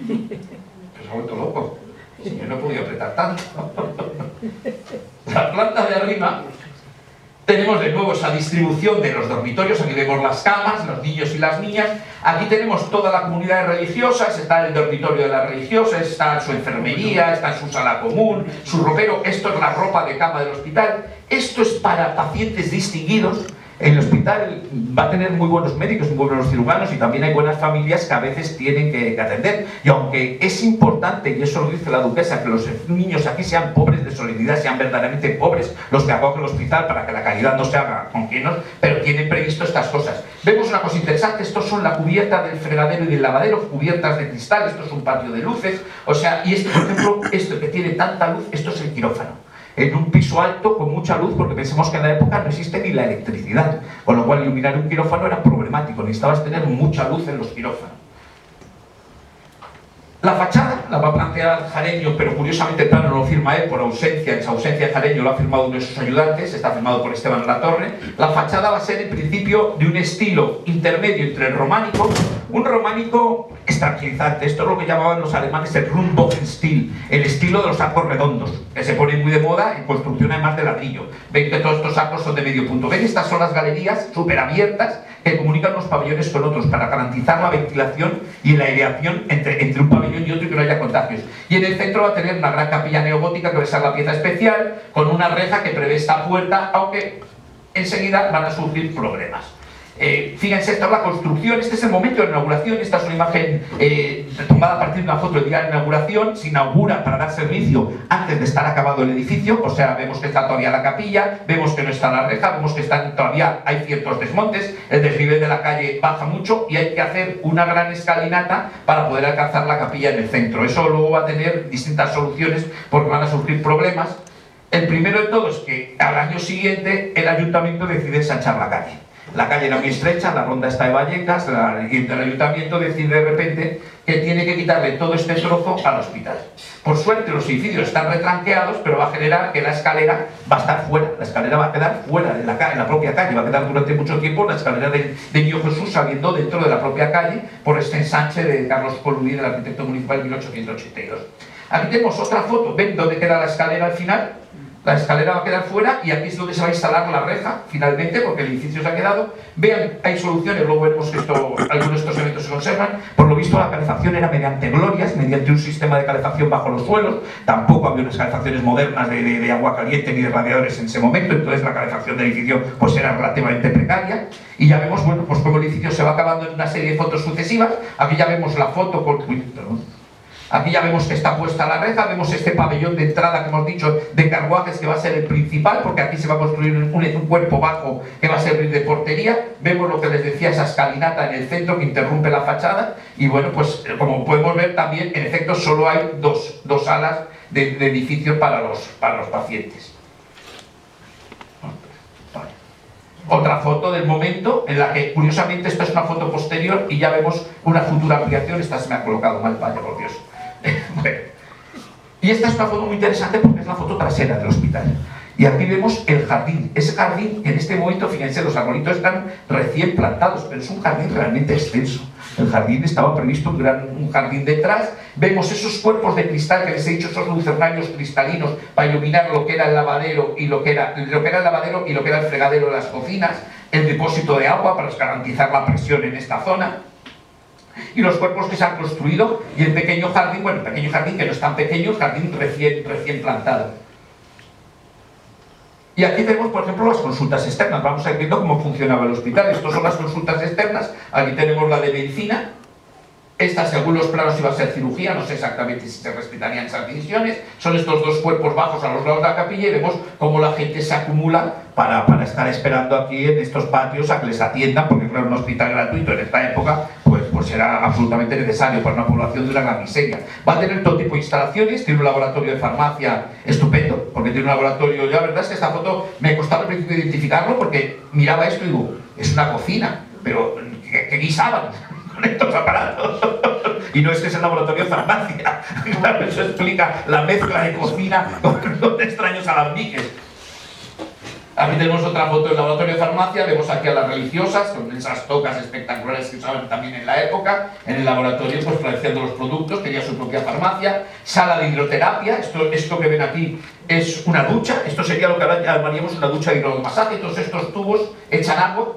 Se ha vuelto loco. Si yo no he podido apretar tanto. La planta de arriba tenemos de nuevo esa distribución de los dormitorios. Aquí vemos las camas, los niños y las niñas. Aquí tenemos toda la comunidad de religiosas. Está el dormitorio de las religiosas, está su enfermería, está su sala común, su ropero. Esto es la ropa de cama del hospital. Esto es para pacientes distinguidos. El hospital va a tener muy buenos médicos, muy buenos cirujanos, y también hay buenas familias que a veces tienen que atender. Y aunque es importante, y eso lo dice la duquesa, que los niños aquí sean pobres de solidaridad, sean verdaderamente pobres los que acogen el hospital para que la calidad no se haga con quienos, pero tienen previsto estas cosas. Vemos una cosa interesante, estos son la cubierta del fregadero y del lavadero, cubiertas de cristal, esto es un patio de luces, o sea, y este, por ejemplo, esto que tiene tanta luz, esto es el quirófano. En un piso alto con mucha luz, porque pensemos que en la época no existe ni la electricidad, con lo cual iluminar un quirófano era problemático, necesitabas tener mucha luz en los quirófanos. La fachada la va a plantear Jareño, pero curiosamente el plano no lo firma él por ausencia. En esa ausencia de Jareño lo ha firmado uno de sus ayudantes, está firmado por Esteban Latorre. La fachada va a ser en principio de un estilo intermedio entre el románico, un románico tranquilizante. Esto es lo que llamaban los alemanes el Rundbogenstil, el estilo de los arcos redondos, que se pone muy de moda en construcción además de ladrillo. Ven que todos estos arcos son de medio punto. Ven, estas son las galerías súper abiertas que comunican los pabellones con otros para garantizar la ventilación y la aireación entre un pabellón y otro y que no haya contagios. Y en el centro va a tener una gran capilla neogótica que va a ser la pieza especial, con una reja que prevé esta puerta, aunque enseguida van a surgir problemas. Fíjense, esta es la construcción, este es el momento de la inauguración. Esta es una imagen tomada a partir de una foto del día de la inauguración. Se inaugura para dar servicio antes de estar acabado el edificio, o sea, vemos que está todavía la capilla, vemos que no está la reja, vemos que todavía hay ciertos desmontes, el desnivel de la calle baja mucho y hay que hacer una gran escalinata para poder alcanzar la capilla en el centro. Eso luego va a tener distintas soluciones porque van a surgir problemas. El primero de todos es que al año siguiente el ayuntamiento decide ensanchar la calle. La calle era muy estrecha, la ronda está de Vallecas, y el ayuntamiento decide de repente que tiene que quitarle todo este trozo al hospital. Por suerte los edificios están retranqueados, pero va a generar que la escalera va a estar fuera, la escalera va a quedar fuera de la propia calle, va a quedar durante mucho tiempo la escalera de Niño Jesús saliendo dentro de la propia calle por este ensanche de Carlos Columí, del arquitecto municipal de 1882. Aquí tenemos otra foto, ven dónde queda la escalera al final. La escalera va a quedar fuera y aquí es donde se va a instalar la reja, finalmente, porque el edificio se ha quedado. Vean, hay soluciones, luego veremos que algunos de estos elementos se conservan. Por lo visto la calefacción era mediante glorias, mediante un sistema de calefacción bajo los suelos. Tampoco había unas calefacciones modernas de agua caliente ni de radiadores en ese momento, entonces la calefacción del edificio pues era relativamente precaria. Y ya vemos, bueno, pues cómo el edificio se va acabando en una serie de fotos sucesivas. Aquí ya vemos la foto con... Aquí ya vemos que está puesta la reja, vemos este pabellón de entrada que hemos dicho de carruajes que va a ser el principal, porque aquí se va a construir un cuerpo bajo que va a servir de portería. Vemos lo que les decía, esa escalinata en el centro que interrumpe la fachada. Y bueno, pues como podemos ver también, en efecto, solo hay dos salas de edificios para los pacientes. Vale. Otra foto del momento en la que, curiosamente, esta es una foto posterior y ya vemos una futura ampliación. Esta se me ha colocado mal, vaya por Dios. Bueno. Y esta es una foto muy interesante porque es la foto trasera del hospital. Y aquí vemos el jardín. Ese jardín, en este momento, fíjense, los arbolitos están recién plantados, pero es un jardín realmente extenso. El jardín estaba previsto un jardín detrás. Vemos esos cuerpos de cristal que les he dicho, esos lucernarios cristalinos para iluminar lo que era el lavadero y lo que era el fregadero de las cocinas, el depósito de agua para garantizar la presión en esta zona. Y los cuerpos que se han construido y el pequeño jardín, bueno, el pequeño jardín que no es tan pequeño, el jardín recién plantado. Y aquí tenemos, por ejemplo, las consultas externas. Vamos a ir viendo cómo funcionaba el hospital. Estas son las consultas externas. Aquí tenemos la de medicina. Esta, según los planos, iba a ser cirugía. No sé exactamente si se respetarían esas divisiones. Son estos dos cuerpos bajos a los lados de la capilla y vemos cómo la gente se acumula para estar esperando aquí en estos patios a que les atiendan, porque claro, un hospital gratuito en esta época pues era absolutamente necesario para una población de una gran miseria. Va a tener todo tipo de instalaciones, tiene un laboratorio de farmacia estupendo, porque tiene un laboratorio, la verdad es que esta foto me costaba al principio identificarlo porque miraba esto y digo, es una cocina, pero ¿qué guisaban con estos aparatos? Y no es que es el laboratorio de farmacia. Claro, eso explica la mezcla de cocina con extraños alambiques. Aquí tenemos otra foto del laboratorio de farmacia. Vemos aquí a las religiosas con esas tocas espectaculares que usaban también en la época. En el laboratorio, pues produciendo los productos, tenía su propia farmacia. Sala de hidroterapia. Esto que ven aquí es una ducha. Esto sería lo que llamaríamos una ducha de hidromasaje. Todos estos tubos echan agua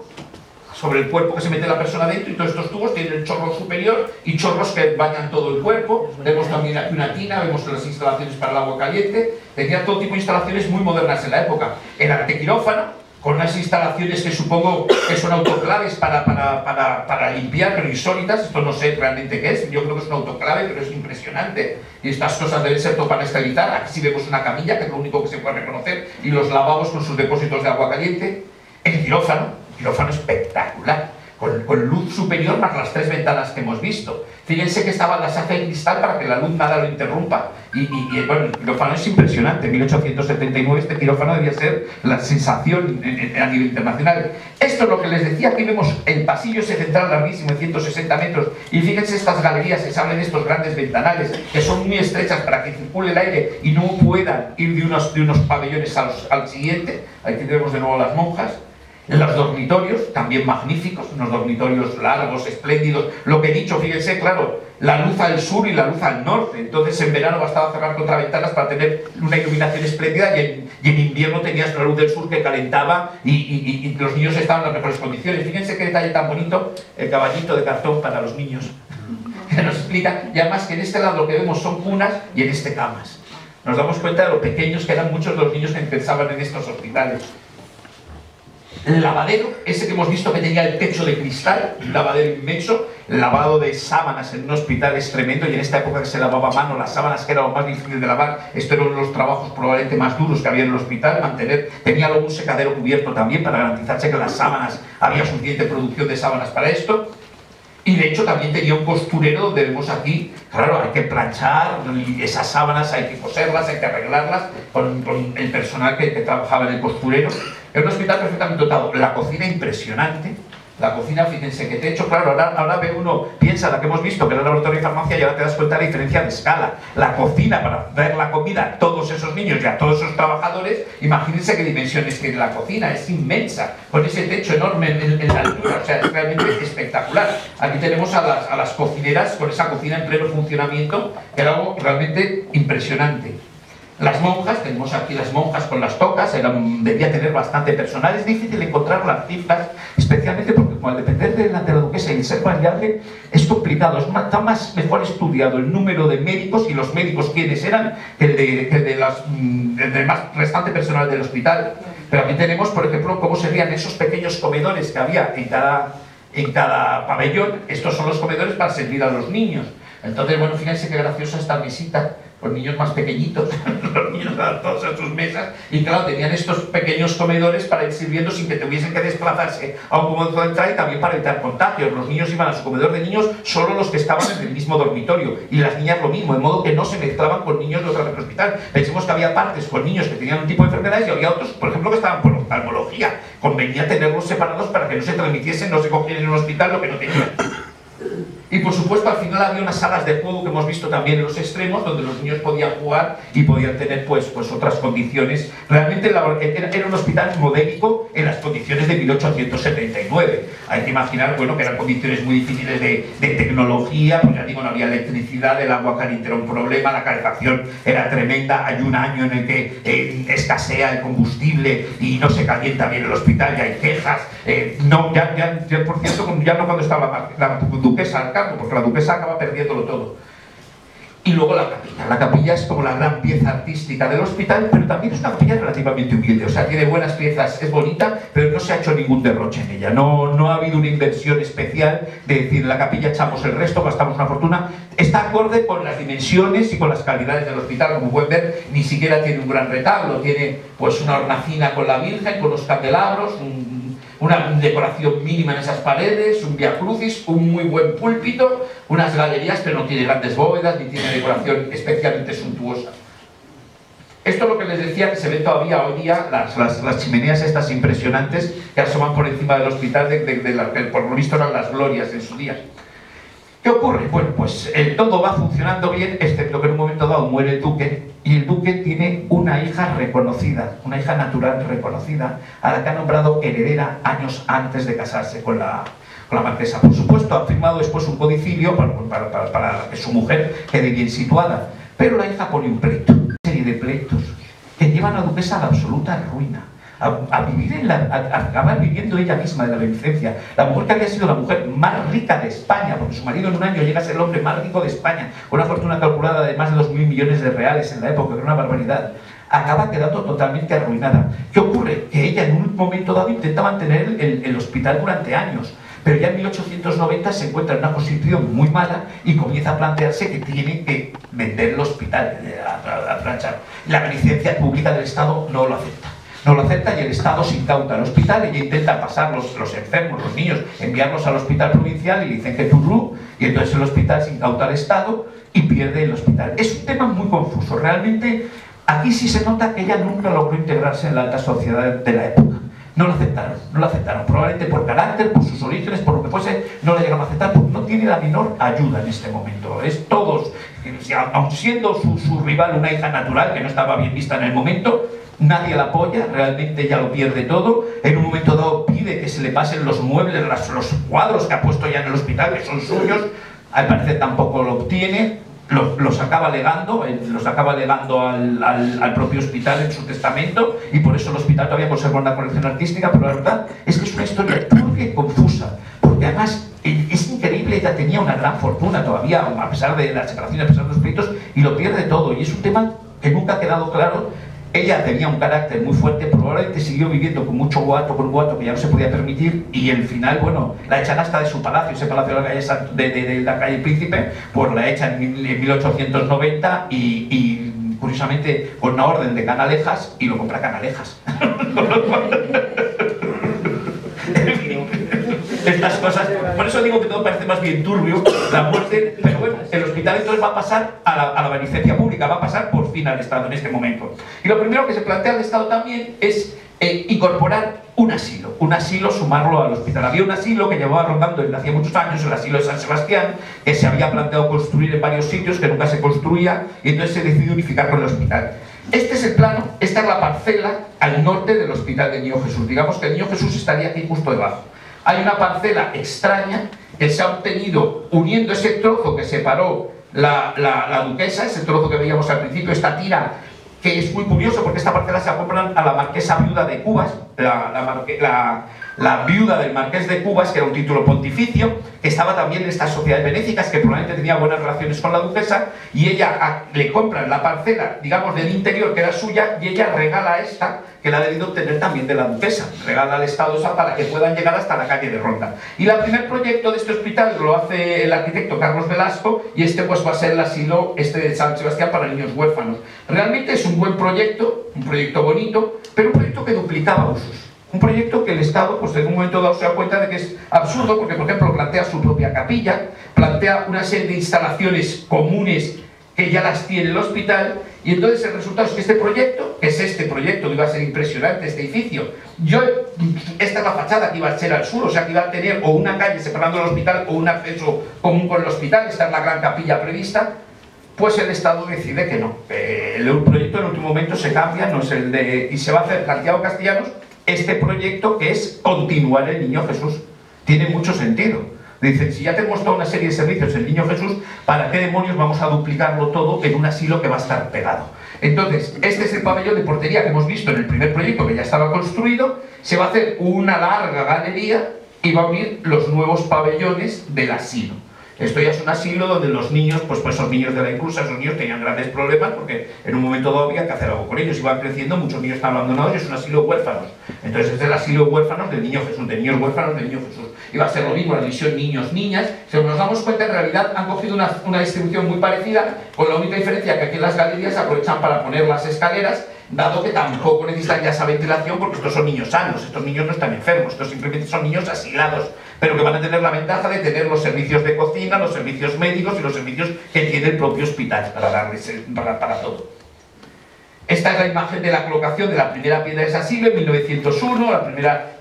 sobre el cuerpo que se mete la persona dentro, y todos estos tubos tienen el chorro superior y chorros que bañan todo el cuerpo. Vemos también aquí una tina, vemos las instalaciones para el agua caliente. Tenía todo tipo de instalaciones muy modernas en la época. El antequirófano, con unas instalaciones que supongo que son autoclaves para limpiar, pero insólitas. Esto no sé realmente qué es, yo creo que es un autoclave, pero es impresionante. Y estas cosas deben ser todo para esterilizar. Aquí sí vemos una camilla, que es lo único que se puede reconocer, y los lavabos con sus depósitos de agua caliente. El quirófano espectacular, con luz superior más las 3 ventanas que hemos visto. Fíjense que estaba la saca de cristal para que la luz nada lo interrumpa. Bueno, el quirófano es impresionante. En 1879 este quirófano debía ser la sensación a nivel internacional. Esto es lo que les decía. Aquí vemos el pasillo ese central larguísimo de 160 metros. Y fíjense estas galerías que se abren, estos grandes ventanales, que son muy estrechas para que circule el aire y no puedan ir de unos pabellones al siguiente. Aquí tenemos de nuevo las monjas. En los dormitorios, también magníficos, unos dormitorios largos, espléndidos. Lo que he dicho, fíjense, claro, la luz al sur y la luz al norte. Entonces en verano bastaba cerrar contraventanas para tener una iluminación espléndida, y en invierno tenías la luz del sur que calentaba y los niños estaban en las mejores condiciones. Fíjense qué detalle tan bonito, el caballito de cartón para los niños, que nos explica. Y además que en este lado lo que vemos son cunas y en este camas. Nos damos cuenta de lo pequeños que eran muchos de los niños que pensaban en estos hospitales. El lavadero, ese que hemos visto que tenía el techo de cristal, un lavadero inmenso. El lavado de sábanas en un hospital es tremendo, y en esta época que se lavaba a mano las sábanas, que era lo más difícil de lavar. Esto era uno de los trabajos probablemente más duros que había en el hospital, tenía luego un secadero cubierto también para garantizarse que las sábanas, había suficiente producción de sábanas para esto. Y de hecho también tenía un costurero donde vemos aquí, claro, hay que planchar esas sábanas, hay que coserlas, hay que arreglarlas con el personal que trabajaba en el costurero. Es un hospital perfectamente dotado. La cocina impresionante. La cocina, fíjense que techo, claro, ahora ve uno, piensa la que hemos visto, que era el laboratorio de farmacia, y ahora te das cuenta de la diferencia de escala. La cocina para dar la comida a todos esos niños y a todos esos trabajadores, imagínense qué dimensiones tiene la cocina, es inmensa, con ese techo enorme en la altura, o sea, es realmente espectacular. Aquí tenemos a las cocineras con esa cocina en pleno funcionamiento, que era algo realmente impresionante. Las monjas, tenemos aquí las monjas con las tocas, debía tener bastante personal. Es difícil encontrar las cifras, especialmente porque al depender de la duquesa y el ser variable, es complicado. Está mejor estudiado el número de médicos y los médicos quiénes eran que del más restante personal del hospital. Pero aquí tenemos, por ejemplo, cómo serían esos pequeños comedores que había en cada pabellón. Estos son los comedores para servir a los niños. Entonces, bueno, fíjense qué graciosa esta mesita, con niños más pequeñitos, los niños estaban todos en sus mesas, y claro, tenían estos pequeños comedores para ir sirviendo sin que tuviesen que desplazarse a un comedor de entrada, y también para evitar contagios. Los niños iban a su comedor de niños solo los que estaban en el mismo dormitorio, y las niñas lo mismo, de modo que no se mezclaban con niños de otro hospital. Pensemos que había partes con niños que tenían un tipo de enfermedades y había otros, por ejemplo, que estaban por oftalmología. Convenía tenerlos separados para que no se transmitiesen, no se cogieran en un hospital lo que no tenían. Y por supuesto al final había unas salas de juego que hemos visto también en los extremos, donde los niños podían jugar y podían tener pues otras condiciones. Realmente era un hospital modélico en las condiciones de 1879. Hay que imaginar, bueno, que eran condiciones muy difíciles de tecnología, pues ya digo, no había electricidad, el agua caliente era un problema, la calefacción era tremenda, hay un año en el que escasea el combustible y no se calienta bien el hospital, ya hay quejas. Ya por cierto, ya no cuando estaba la duquesa al cargo, porque la duquesa acaba perdiéndolo todo. Y luego la capilla. La capilla es como la gran pieza artística del hospital, pero también es una capilla relativamente humilde. O sea, tiene buenas piezas, es bonita, pero no se ha hecho ningún derroche en ella. No ha habido una inversión especial de decir, en la capilla echamos el resto, gastamos una fortuna. Está acorde con las dimensiones y con las calidades del hospital. Como pueden ver, ni siquiera tiene un gran retablo. Tiene pues una hornacina con la Virgen, con los candelabros, una decoración mínima en esas paredes, un Via Crucis, un muy buen púlpito, unas galerías, pero no tiene grandes bóvedas ni tiene decoración especialmente suntuosa. Esto es lo que les decía, que se ven todavía hoy día las chimeneas estas impresionantes que asoman por encima del hospital, que por lo visto eran las glorias en su día. ¿Qué ocurre? Bueno, pues todo va funcionando bien, excepto que en un momento dado muere el duque, y el duque tiene una hija reconocida, una hija natural reconocida, a la que ha nombrado heredera años antes de casarse con la marquesa. Por supuesto, ha firmado después un codicilio para que su mujer quede bien situada, pero la hija pone un pleito, una serie de pleitos que llevan a la duquesa a la absoluta ruina. A acabar viviendo ella misma de la beneficencia. La mujer que había sido la mujer más rica de España, porque su marido en un año llega a ser el hombre más rico de España, con una fortuna calculada de más de 2.000 millones de reales en la época, que era una barbaridad, acaba quedando totalmente arruinada. ¿Qué ocurre? Que ella en un momento dado intenta mantener el hospital durante años, pero ya en 1890 se encuentra en una posición muy mala y comienza a plantearse que tiene que vender el hospital a planchar. La beneficencia pública del Estado no lo acepta. No lo acepta y el Estado se incauta al hospital. Ella intenta pasar los enfermos, los niños, enviarlos al hospital provincial y le dicen que turrú, y entonces el hospital se incauta al Estado y pierde el hospital. Es un tema muy confuso. Realmente aquí sí se nota que ella nunca logró integrarse en la alta sociedad de la época. No lo aceptaron. Probablemente por carácter, por sus orígenes, por lo que fuese, no la llegaron a aceptar porque no tiene la menor ayuda en este momento. Es todos, aun siendo su rival una hija natural que no estaba bien vista en el momento, nadie la apoya, realmente ella lo pierde todo. En un momento dado pide que se le pasen los muebles, los cuadros que ha puesto ya en el hospital, que son suyos. Al parecer tampoco lo obtiene, los acaba legando al propio hospital en su testamento, y por eso el hospital todavía conserva una colección artística. Pero la verdad es que es una historia turbia y confusa, porque además es increíble. Ella tenía una gran fortuna todavía, a pesar de las separaciones, a pesar de los pleitos, y lo pierde todo, y es un tema que nunca ha quedado claro. Ella tenía un carácter muy fuerte, probablemente siguió viviendo con mucho guato, con un guato que ya no se podía permitir, y al final, bueno, la echan hasta de su palacio, ese palacio de la calle Príncipe, pues la echan en 1890 y curiosamente con una orden de Canalejas, y lo compra Canalejas. Estas cosas, por eso digo que todo parece más bien turbio, la muerte, pero bueno, el hospital entonces va a pasar a la beneficencia pública, va a pasar por fin al Estado en este momento. Y lo primero que se plantea al Estado también es incorporar un asilo, sumarlo al hospital. Había un asilo que llevaba rondando desde hacía muchos años, el asilo de San Sebastián, que se había planteado construir en varios sitios, que nunca se construía, y entonces se decidió unificar con el hospital. Este es el plano, esta es la parcela al norte del Hospital de Niño Jesús. Digamos que el Niño Jesús estaría aquí justo debajo. Hay una parcela extraña que se ha obtenido uniendo ese trozo que separó la duquesa, ese trozo que veíamos al principio, esta tira, que es muy curioso porque esta parcela se la compran a la marquesa viuda de Cubas, la viuda del marqués de Cubas, que era un título pontificio, que estaba también en estas sociedades benéficas, que probablemente tenía buenas relaciones con la duquesa, y ella le compra la parcela, digamos, del interior, que era suya, y ella regala esta, que la ha debido obtener también de la duquesa, regala al Estado esa para que puedan llegar hasta la calle de Ronda. Y el primer proyecto de este hospital lo hace el arquitecto Carlos Velasco, y este pues va a ser el asilo de San Sebastián para niños huérfanos. Realmente es un buen proyecto, un proyecto bonito, pero un proyecto que duplicaba usos. Un proyecto que el Estado, pues en un momento dado se da cuenta de que es absurdo, porque por ejemplo plantea su propia capilla, plantea una serie de instalaciones comunes que ya las tiene el hospital, y entonces el resultado es que este proyecto, que iba a ser impresionante, este edificio, esta es la fachada que iba a ser al sur, o sea que iba a tener o una calle separando el hospital o un acceso común con el hospital, esta es la gran capilla prevista, pues el Estado decide que no. El proyecto en el último momento se cambia, no es el de, y se va a hacer Santiago Castellanos, este proyecto que es continuar el Niño Jesús. Tiene mucho sentido. Dicen, si ya tenemos toda una serie de servicios en el Niño Jesús, ¿para qué demonios vamos a duplicarlo todo en un asilo que va a estar pegado? Entonces, este es el pabellón de portería que hemos visto en el primer proyecto que ya estaba construido. Se va a hacer una larga galería y va a unir los nuevos pabellones del asilo. Esto ya es un asilo donde los niños, pues esos niños de la inclusa, esos niños tenían grandes problemas porque en un momento dado había que hacer algo con ellos, iban creciendo, muchos niños están abandonados y es un asilo de huérfanos. Entonces es el asilo de huérfanos del Niño Jesús, de niños huérfanos del Niño Jesús. Y va a ser lo mismo, la división niños-niñas. Si nos damos cuenta, en realidad han cogido una distribución muy parecida, con la única diferencia que aquí en las galerías aprovechan para poner las escaleras, dado que tampoco necesitan ya esa ventilación porque estos son niños sanos, estos niños no están enfermos, estos simplemente son niños asilados, pero que van a tener la ventaja de tener los servicios de cocina, los servicios médicos y los servicios que tiene el propio hospital para darles para todo. Esta es la imagen de la colocación de la primera piedra de ese asilo en 1901,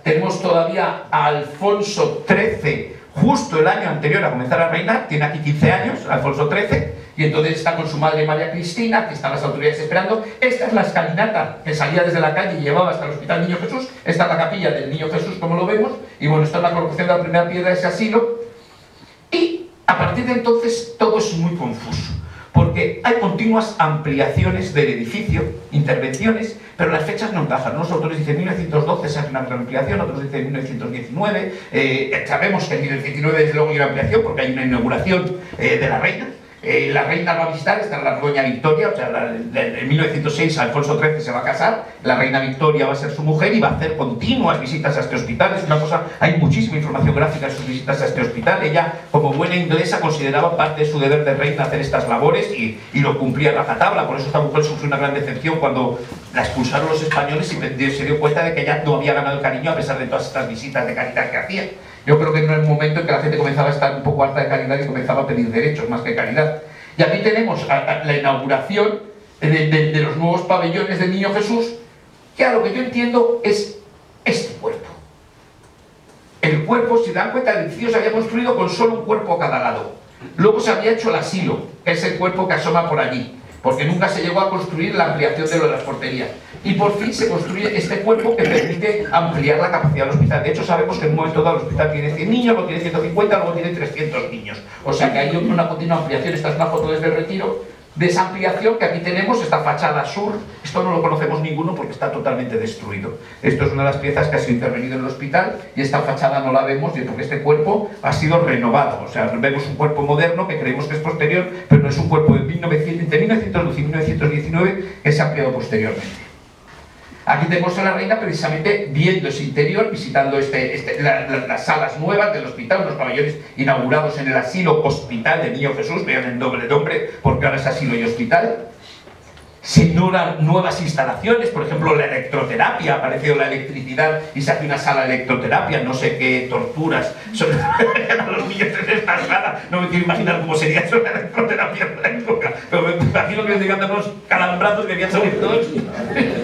tenemos todavía a Alfonso XIII, justo el año anterior a comenzar a reinar, tiene aquí 15 años, Alfonso XIII, y entonces está con su madre María Cristina, que están las autoridades esperando. Esta es la escalinata que salía desde la calle y llevaba hasta el Hospital Niño Jesús. Esta es la capilla del Niño Jesús, como lo vemos, y bueno, esta es la colocación de la primera piedra de ese asilo. Y a partir de entonces todo es muy confuso, porque hay continuas ampliaciones del edificio, intervenciones, pero las fechas no encajan. Unos autores dicen 1912 se hace una gran ampliación, otros dicen 1919, sabemos que en 1919 desde luego hay una ampliación porque hay una inauguración de la reina. La reina va a visitar, está la doña Victoria, o sea, en 1906 Alfonso XIII se va a casar, la reina Victoria va a ser su mujer y va a hacer continuas visitas a este hospital. Es una cosa, hay muchísima información gráfica de sus visitas a este hospital. Ella, como buena inglesa, consideraba parte de su deber de reina hacer estas labores y lo cumplía a rajatabla. Por eso esta mujer sufrió una gran decepción cuando la expulsaron los españoles y se dio cuenta de que ella no había ganado el cariño a pesar de todas estas visitas de caridad que hacía. Yo creo que no era el momento en que la gente comenzaba a estar un poco harta de caridad y comenzaba a pedir derechos más que caridad. Y aquí tenemos la inauguración de los nuevos pabellones del Niño Jesús, que a lo que yo entiendo es este cuerpo. El cuerpo, si dan cuenta, el edificio se había construido con solo un cuerpo a cada lado. Luego se había hecho el asilo, que es el cuerpo que asoma por allí, porque nunca se llegó a construir la ampliación de lo de las porterías. Y por fin se construye este cuerpo que permite ampliar la capacidad del hospital. De hecho, sabemos que en un momento dado el hospital tiene 100 niños, luego tiene 150, luego tiene 300 niños. O sea que hay una continua ampliación. Esta es una foto desde el Retiro de esa ampliación que aquí tenemos, esta fachada sur. Esto no lo conocemos ninguno porque está totalmente destruido. Esto es una de las piezas que ha sido intervenido en el hospital y esta fachada no la vemos porque este cuerpo ha sido renovado. O sea, vemos un cuerpo moderno que creemos que es posterior, pero no es un cuerpo entre 1912 y 1919 que se ha ampliado posteriormente. Aquí tenemos a la reina precisamente viendo ese interior, visitando las salas nuevas del hospital, unos pabellones inaugurados en el asilo hospital del Niño Jesús, vean el doble nombre porque ahora es asilo y hospital. Se inauguran nuevas instalaciones, por ejemplo la electroterapia, ha aparecido la electricidad y se hace una sala de electroterapia, no sé qué torturas son a los niños en esta sala, no me quiero imaginar cómo sería eso la electroterapia en la época, pero me imagino que debían de unos calambrazos que debían salir todos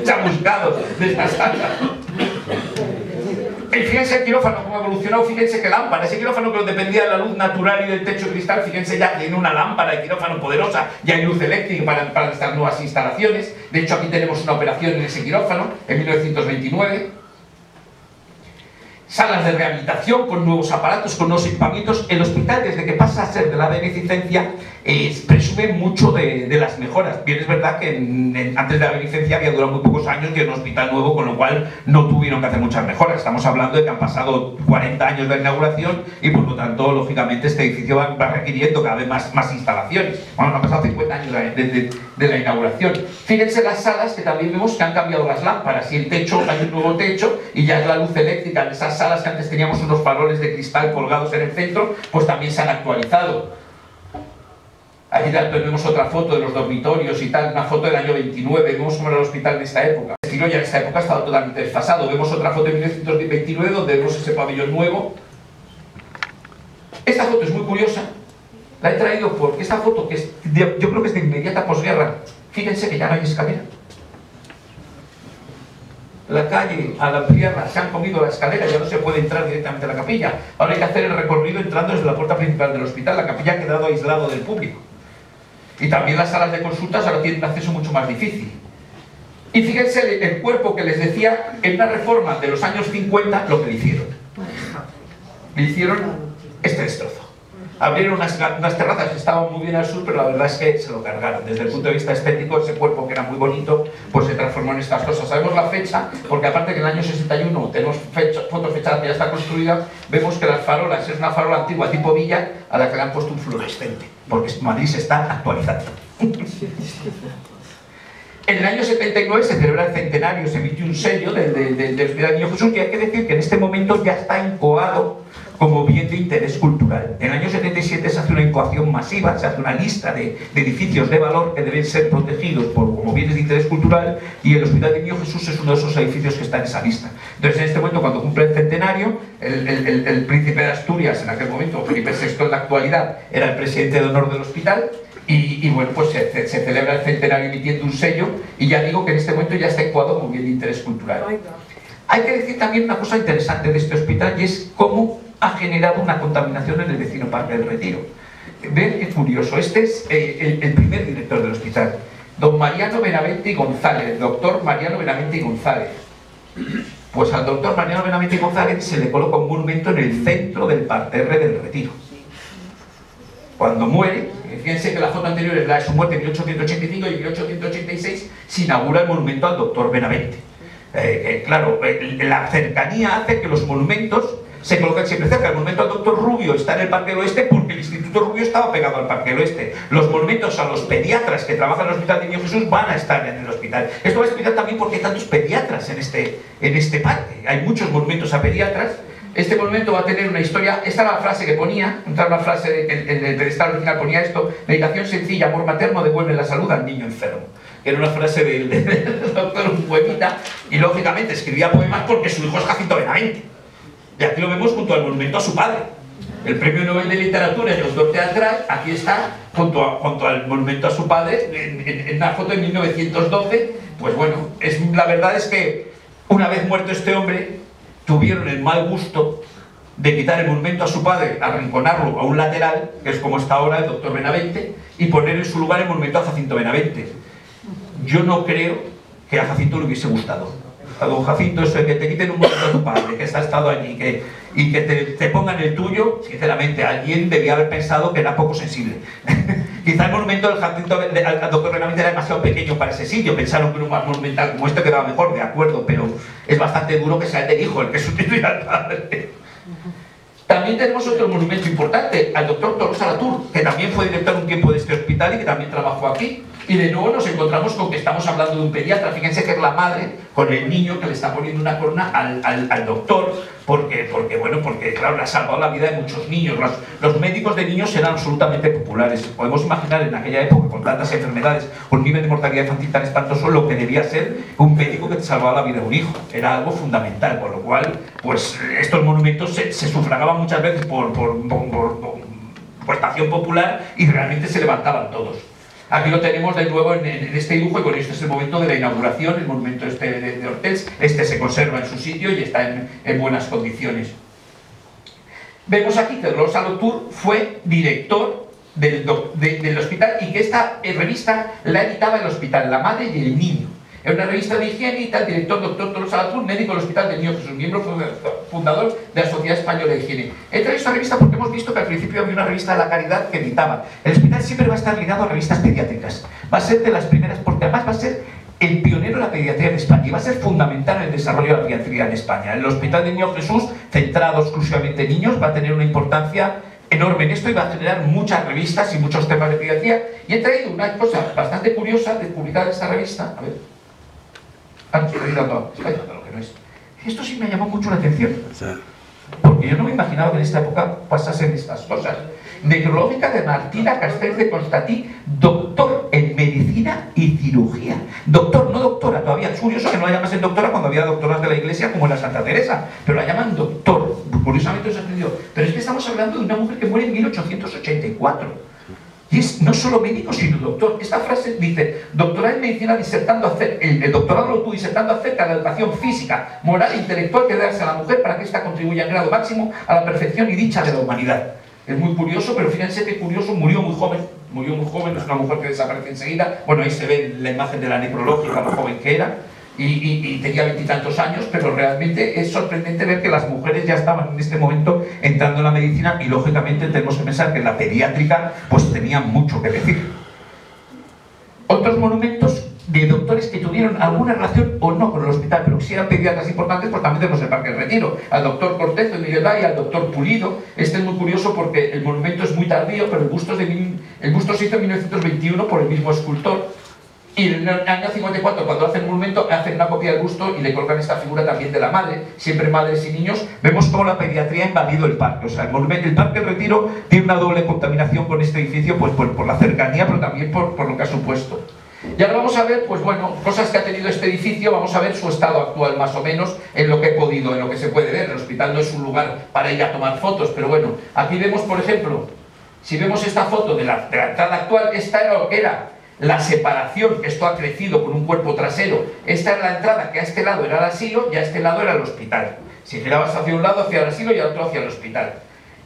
chamuscados de esta sala. Y fíjense el quirófano cómo ha evolucionado, fíjense qué lámpara, ese quirófano que dependía de la luz natural y del techo de cristal, fíjense ya tiene una lámpara de quirófano poderosa, ya hay luz eléctrica para estas nuevas instalaciones. De hecho aquí tenemos una operación en ese quirófano en 1929. Salas de rehabilitación con nuevos aparatos, con nuevos equipamientos. El hospital, desde que pasa a ser de la beneficencia, presume mucho de las mejoras. Bien, es verdad que antes de la beneficencia había durado muy pocos años y era un hospital nuevo, con lo cual no tuvieron que hacer muchas mejoras. Estamos hablando de que han pasado 40 años de la inauguración y por lo tanto, lógicamente, este edificio va requiriendo cada vez más instalaciones. Bueno, han pasado 50 años de la inauguración. Fíjense las salas que también vemos que han cambiado las lámparas y el techo, hay un nuevo techo y ya es la luz eléctrica en esas salas que antes teníamos unos faroles de cristal colgados en el centro, pues también se han actualizado. Aquí tenemos otra foto de los dormitorios y tal, una foto del año 29, vemos cómo era el hospital en esta época. El estilo ya en esta época ha estado totalmente desfasado. Vemos otra foto de 1929 donde vemos ese pabellón nuevo. Esta foto es muy curiosa La he traído porque esta foto, que es yo creo que es de inmediata posguerra, fíjense que ya no hay escalera. La calle, al ampliarla, se han comido la escalera, ya no se puede entrar directamente a la capilla. Ahora hay que hacer el recorrido entrando desde la puerta principal del hospital. La capilla ha quedado aislado del público. Y también las salas de consultas ahora tienen un acceso mucho más difícil. Y fíjense el cuerpo que les decía, en una reforma de los años 50, lo que le hicieron. Le hicieron este destrozo. Abrieron unas terrazas que estaban muy bien al sur, pero la verdad es que se lo cargaron. Desde el punto de vista estético, ese cuerpo que era muy bonito, pues se transformó en estas cosas. Sabemos la fecha, porque aparte que en el año 61 tenemos fotos fechadas que ya está construida, vemos que las farolas es una farola antigua tipo villa a la que le han puesto un fluorescente, porque Madrid se está actualizando. En el año 79 se celebra el centenario, se emitió un sello del Hospital Niño Jesús, y hay que decir que en este momento ya está incoado como bien de interés cultural. En el año 77 se hace una incoación masiva, se hace una lista de edificios de valor que deben ser protegidos como bienes de interés cultural, y el Hospital de Niño Jesús es uno de esos edificios que está en esa lista. Entonces, en este momento, cuando cumple el centenario, el príncipe de Asturias, en aquel momento, Felipe VI en la actualidad, era el presidente de honor del hospital, y bueno, pues se celebra el centenario emitiendo un sello, y ya digo que en este momento ya está incoado como bien de interés cultural. Hay que decir también una cosa interesante de este hospital, y es cómo ha generado una contaminación en el vecino Parque del Retiro. Ven qué curioso, este es el primer director del hospital, don Mariano Benavente y González, el doctor Mariano Benavente y González. Pues al doctor Mariano Benavente y González se le coloca un monumento en el centro del parterre del Retiro. Cuando muere, fíjense que la foto anterior es la de su muerte en 1885, y en 1886 se inaugura el monumento al doctor Benavente. Claro, la cercanía hace que los monumentos se colocan siempre cerca. El monumento al doctor Rubio está en el Parque del Oeste porque el Instituto Rubio estaba pegado al Parque del Oeste. Los monumentos a los pediatras que trabajan en el Hospital de Niño Jesús van a estar en el hospital. Esto va a explicar también por qué hay tantos pediatras en este parque. Hay muchos monumentos a pediatras. Este monumento va a tener una historia. Esta era la frase que ponía, esta era una frase que en el pedestal original ponía esto: medicación sencilla, amor materno devuelve la salud al niño enfermo. Era una frase del doctor, un poemita, y lógicamente escribía poemas porque su hijo es Jacinto Benavente. Y aquí lo vemos junto al monumento a su padre. El premio Nobel de Literatura y el autor teatral, aquí está junto al monumento a su padre, en una foto de 1912. Pues bueno, la verdad es que una vez muerto este hombre, tuvieron el mal gusto de quitar el monumento a su padre, arrinconarlo a un lateral, que es como está ahora el doctor Benavente, y poner en su lugar el monumento a Jacinto Benavente. Yo no creo que a Jacinto le hubiese gustado. A don Jacinto, eso de que te quiten un monumento a tu padre, que ha estado allí, y que te pongan el tuyo, sinceramente, alguien debía haber pensado que era poco sensible. Quizá el monumento del Jacinto al doctor Benavente era demasiado pequeño para ese sitio, pensaron que uno más monumental como este quedaba mejor, de acuerdo, pero es bastante duro que sea el del hijo el que sustituya al padre. También tenemos otro monumento importante, al doctor Tolosa Latour, que también fue director un tiempo de este hospital y que también trabajó aquí. Y de nuevo nos encontramos con que estamos hablando de un pediatra. Fíjense que es la madre con el niño que le está poniendo una corona al doctor, porque claro, le ha salvado la vida de muchos niños. Los médicos de niños eran absolutamente populares. Podemos imaginar en aquella época, con tantas enfermedades, un nivel de mortalidad infantil tan espantoso, lo que debía ser un médico que te salvaba la vida de un hijo. Era algo fundamental, por lo cual, pues estos monumentos se sufragaban muchas veces por estación popular, y realmente se levantaban todos. Aquí lo tenemos de nuevo en este dibujo, y con esto es el momento de la inauguración, el monumento de Hortels. Este se conserva en su sitio y está en buenas condiciones. Vemos aquí que Tolosa Latour fue director del hospital, y que esta revista la editaba el hospital, La Madre y el Niño. Es una revista de higiene, y el director doctor Tolosa Latour, médico del Hospital del Niño Jesús, miembro fundador de la Sociedad Española de Higiene. He traído esta revista porque hemos visto que al principio había una revista de la caridad que editaba. El hospital siempre va a estar ligado a revistas pediátricas. Va a ser de las primeras, porque además va a ser el pionero de la pediatría en España, y va a ser fundamental en el desarrollo de la pediatría en España. El Hospital del Niño Jesús, centrado exclusivamente en niños, va a tener una importancia enorme en esto, y va a generar muchas revistas y muchos temas de pediatría. Y he traído una cosa bastante curiosa de publicar esta revista. A ver. Estoy dando lo que no es. Esto sí me llamó mucho la atención, porque yo no me imaginaba que en esta época pasasen estas cosas. Necrológica de Martina Castells de Constatí, doctor en medicina y cirugía. Doctor, no doctora, todavía. Es curioso que no la llamasen doctora cuando había doctoras de la iglesia como la Santa Teresa, pero la llaman doctor. Curiosamente os ha entendido. Pero es que estamos hablando de una mujer que muere en 1884. Y es no solo médico, sino doctor. Esta frase dice, doctorado en medicina disertando acerca, el doctorado lo tuvo disertando acerca de la educación física, moral e intelectual que debe darse a la mujer para que ésta contribuya en grado máximo a la perfección y dicha de la humanidad. Es muy curioso, pero fíjense que curioso, murió muy joven, es una mujer que desaparece enseguida. Bueno, ahí se ve la imagen de la necrológica, lo joven que era, y tenía 20 y tantos años, pero realmente es sorprendente ver que las mujeres ya estaban en este momento entrando en la medicina, y lógicamente tenemos que pensar que en la pediátrica pues tenía mucho que decir. Otros monumentos de doctores que tuvieron alguna relación o no con el hospital, pero que sí eran pediatras importantes, pues también tenemos el Parque del Retiro, al doctor Cortés de Miguel y al doctor Pulido. Este es muy curioso porque el monumento es muy tardío, pero el busto se hizo en 1921 por el mismo escultor. Y en el año 54, cuando hacen el monumento, hacen una copia del busto y le colocan esta figura también de la madre, siempre madres y niños. Vemos cómo la pediatría ha invadido el parque. O sea, el Parque del Retiro tiene una doble contaminación con este edificio, pues por la cercanía, pero también por lo que ha supuesto. Y ahora vamos a ver, pues bueno, cosas que ha tenido este edificio. Vamos a ver su estado actual más o menos, en lo que he podido, en lo que se puede ver. El hospital no es un lugar para ir a tomar fotos, pero bueno, aquí vemos, por ejemplo, si vemos esta foto de la entrada actual, esta era la separación, que esto ha crecido con un cuerpo trasero. Esta era la entrada, que a este lado era el asilo y a este lado era el hospital. Si girabas hacia un lado, hacia el asilo, y al otro hacia el hospital.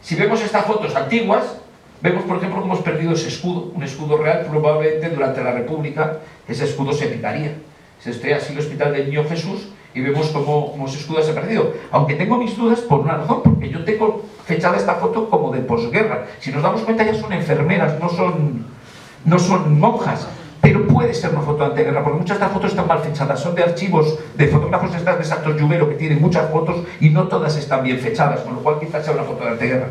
Si vemos estas fotos antiguas, vemos, por ejemplo, que hemos perdido ese escudo, un escudo real. Probablemente durante la República ese escudo se quitaría. Es este asilo hospital del Niño Jesús, y vemos cómo ese escudo se ha perdido. Aunque tengo mis dudas por una razón, porque yo tengo fechada esta foto como de posguerra. Si nos damos cuenta, ya son enfermeras, no son monjas, pero puede ser una foto de anteguerra, porque muchas de estas fotos están mal fechadas, son de archivos de fotógrafos de Santos Lluvero, que tienen muchas fotos y no todas están bien fechadas, con lo cual quizás sea una foto de anteguerra.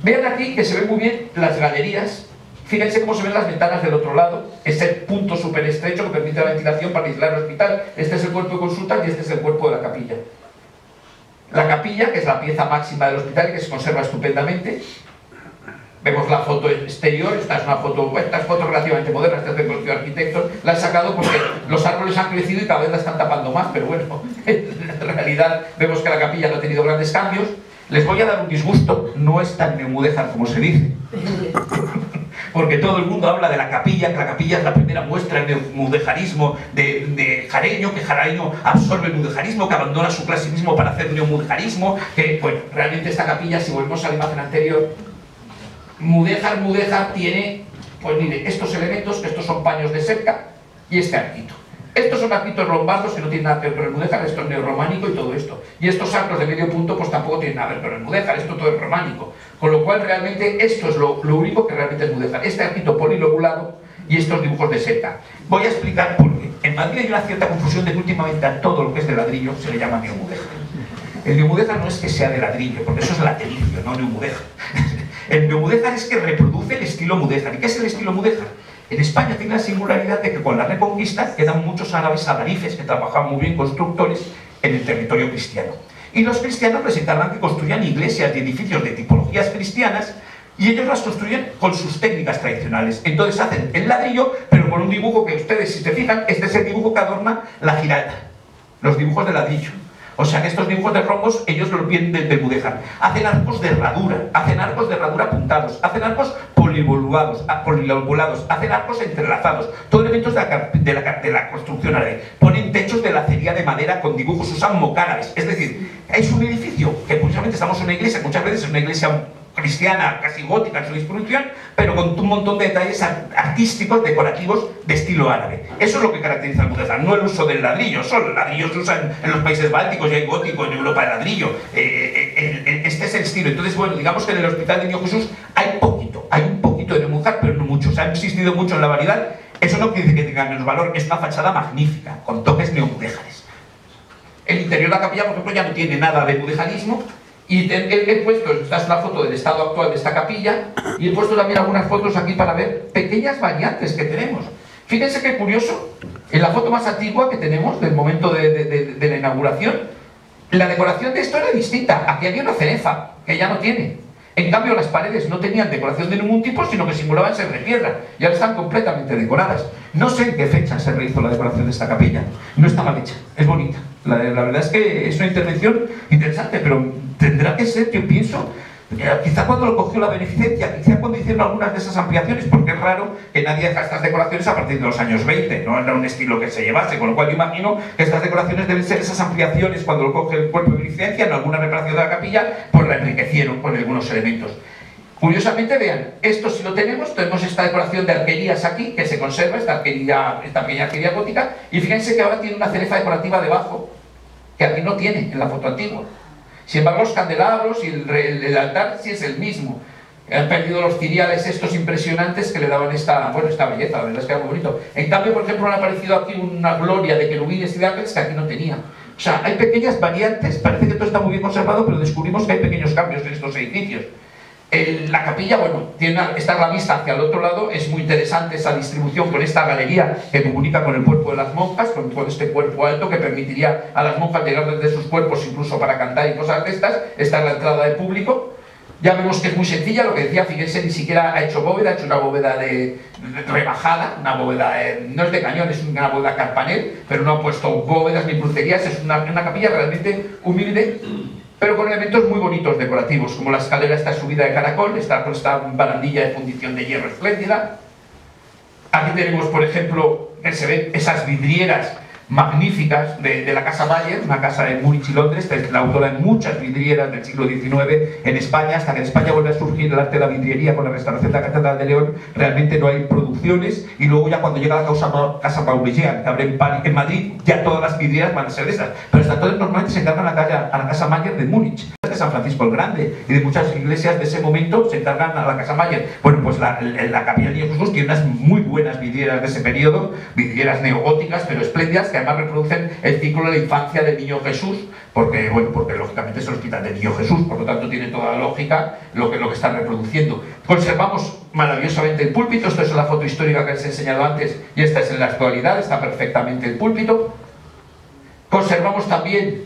Vean aquí que se ven muy bien las galerías. Fíjense cómo se ven las ventanas del otro lado, ese punto súper estrecho que permite la ventilación para aislar el hospital. Este es el cuerpo de consultas y este es el cuerpo de la capilla. La capilla, que es la pieza máxima del hospital y que se conserva estupendamente. Vemos la foto exterior. Estas fotos relativamente modernas, estas del Colegio de Arquitectos. La he sacado porque los árboles han crecido y cada vez la están tapando más, pero bueno, en realidad vemos que la capilla no ha tenido grandes cambios. Les voy a dar un disgusto, no es tan neomudéjar como se dice. Porque todo el mundo habla de la capilla, que la capilla es la primera muestra de neomudéjarismo de Jareño, que Jareño absorbe el mudejarismo, que abandona su clasicismo para hacer neomudéjarismo, que, bueno, realmente esta capilla, si volvemos a la imagen anterior, Mudéjar tiene, pues mire, estos elementos, que estos son paños de cerca, y este arquito. Estos son arquitos lombardos que no tienen nada que ver con el mudéjar, esto es neorrománico y todo esto. Y estos arcos de medio punto pues tampoco tienen nada que ver con el mudéjar, esto todo es románico. Con lo cual realmente esto es lo único que realmente es mudéjar. Este arquito polilobulado y estos dibujos de cerca. Voy a explicar por qué. En Madrid hay una cierta confusión de que últimamente a todo lo que es de ladrillo se le llama neomudéjar. El neomudéjar no es que sea de ladrillo, porque eso es latericio, no neomudéjar. El neomudéjar es que reproduce el estilo mudéjar. ¿Y qué es el estilo mudéjar? En España tiene la singularidad de que con la Reconquista quedan muchos árabes alarifes que trabajaban muy bien constructores en el territorio cristiano. Y los cristianos les encargan que construyan iglesias y edificios de tipologías cristianas, y ellos las construyen con sus técnicas tradicionales. Entonces hacen el ladrillo, pero con un dibujo que ustedes, si se fijan, este es el dibujo que adorna la giralda, los dibujos de ladrillo. O sea que estos dibujos de rombos ellos los vienen del mudéjar. Hacen arcos de herradura apuntados, hacen arcos polilobulados, hacen arcos entrelazados, todo elementos de la construcción árabe. Ponen techos de lacería de madera con dibujos, usan mocárabes. Es decir, es un edificio que precisamente estamos en una iglesia, muchas veces es una iglesia cristiana, casi gótica en su disposición, pero con un montón de detalles artísticos, decorativos, de estilo árabe. Eso es lo que caracteriza al mudéjar, no el uso del ladrillo. Solo el ladrillo se usa en los países bálticos, y hay gótico, en Europa el ladrillo. Este es el estilo. Entonces, bueno, digamos que en el Hospital del Niño Jesús hay un poquito de mudéjar, pero no mucho. O sea, ha existido mucho en la variedad. Eso no quiere decir que tenga menos valor, es una fachada magnífica, con toques neomudéjares. El interior de la capilla, por ejemplo, ya no tiene nada de mudéjarismo. Y he puesto, esta es la foto del estado actual de esta capilla, y he puesto también algunas fotos aquí para ver pequeñas variantes que tenemos. Fíjense qué curioso, en la foto más antigua que tenemos, del momento de la inauguración, la decoración de esto era distinta. Aquí había una cenefa, que ya no tiene. En cambio, las paredes no tenían decoración de ningún tipo, sino que simulaban ser de piedra, y ahora están completamente decoradas. No sé en qué fecha se realizó la decoración de esta capilla. No está mal hecha, es bonita. La verdad es que es una intervención interesante, pero tendrá que ser, yo pienso, Quizá cuando lo cogió la beneficencia, quizá cuando hicieron algunas de esas ampliaciones, porque es raro que nadie deja estas decoraciones a partir de los años 20, no era un estilo que se llevase, con lo cual yo imagino que estas decoraciones deben ser esas ampliaciones cuando lo coge el cuerpo de beneficencia, en alguna reparación de la capilla, pues la enriquecieron con algunos elementos. Curiosamente, vean, esto sí lo tenemos esta decoración de arquerías aquí, que se conserva, esta pequeña arquería gótica, y fíjense que ahora tiene una cereza decorativa debajo, que aquí no tiene en la foto antigua. Sin embargo, los candelabros y el altar sí es el mismo. Han perdido los ciriales estos impresionantes que le daban esta belleza, la verdad es que era muy bonito. En cambio, por ejemplo, han aparecido aquí una gloria de querubines y de ángeles que aquí no tenía. O sea, hay pequeñas variantes, parece que todo está muy bien conservado, pero descubrimos que hay pequeños cambios en estos edificios. La capilla, bueno, está la vista hacia el otro lado, es muy interesante esa distribución con esta galería que comunica con el cuerpo de las monjas, con este cuerpo alto que permitiría a las monjas llegar desde sus cuerpos incluso para cantar y cosas de estas. Esta es la entrada de público. Ya vemos que es muy sencilla, lo que decía, fíjense, ni siquiera ha hecho bóveda, ha hecho una bóveda rebajada, una bóveda, no es de cañón, es una bóveda carpanel, pero no ha puesto bóvedas ni crucerías, es una capilla realmente humilde, pero con elementos muy bonitos decorativos, como la escalera esta subida de caracol, está con esta barandilla de fundición de hierro espléndida. Aquí tenemos, por ejemplo, que se ven esas vidrieras magníficas de la Casa Mayer, una casa de Múnich y Londres, que es la autora de muchas vidrieras del siglo XIX en España, hasta que en España vuelve a surgir el arte de la vidriería con la restauración de la Catedral de León. Realmente no hay producciones, y luego ya cuando llega la Casa Paulellán, que abre en Madrid, ya todas las vidrieras van a ser de esas, pero hasta entonces normalmente se encargan a la Casa Mayer de Múnich, de San Francisco el Grande, y de muchas iglesias de ese momento se encargan a la Casa Mayer. Bueno, pues la Capilla del Niño Jesús tiene unas muy buenas vidrieras de ese periodo, vidrieras neogóticas, pero espléndidas, que además reproducen el ciclo de la infancia del Niño Jesús, porque lógicamente es el Hospital del Niño Jesús, por lo tanto tiene toda la lógica lo que están reproduciendo. Conservamos maravillosamente el púlpito, esto es la foto histórica que les he enseñado antes, y esta es en la actualidad, está perfectamente el púlpito. Conservamos también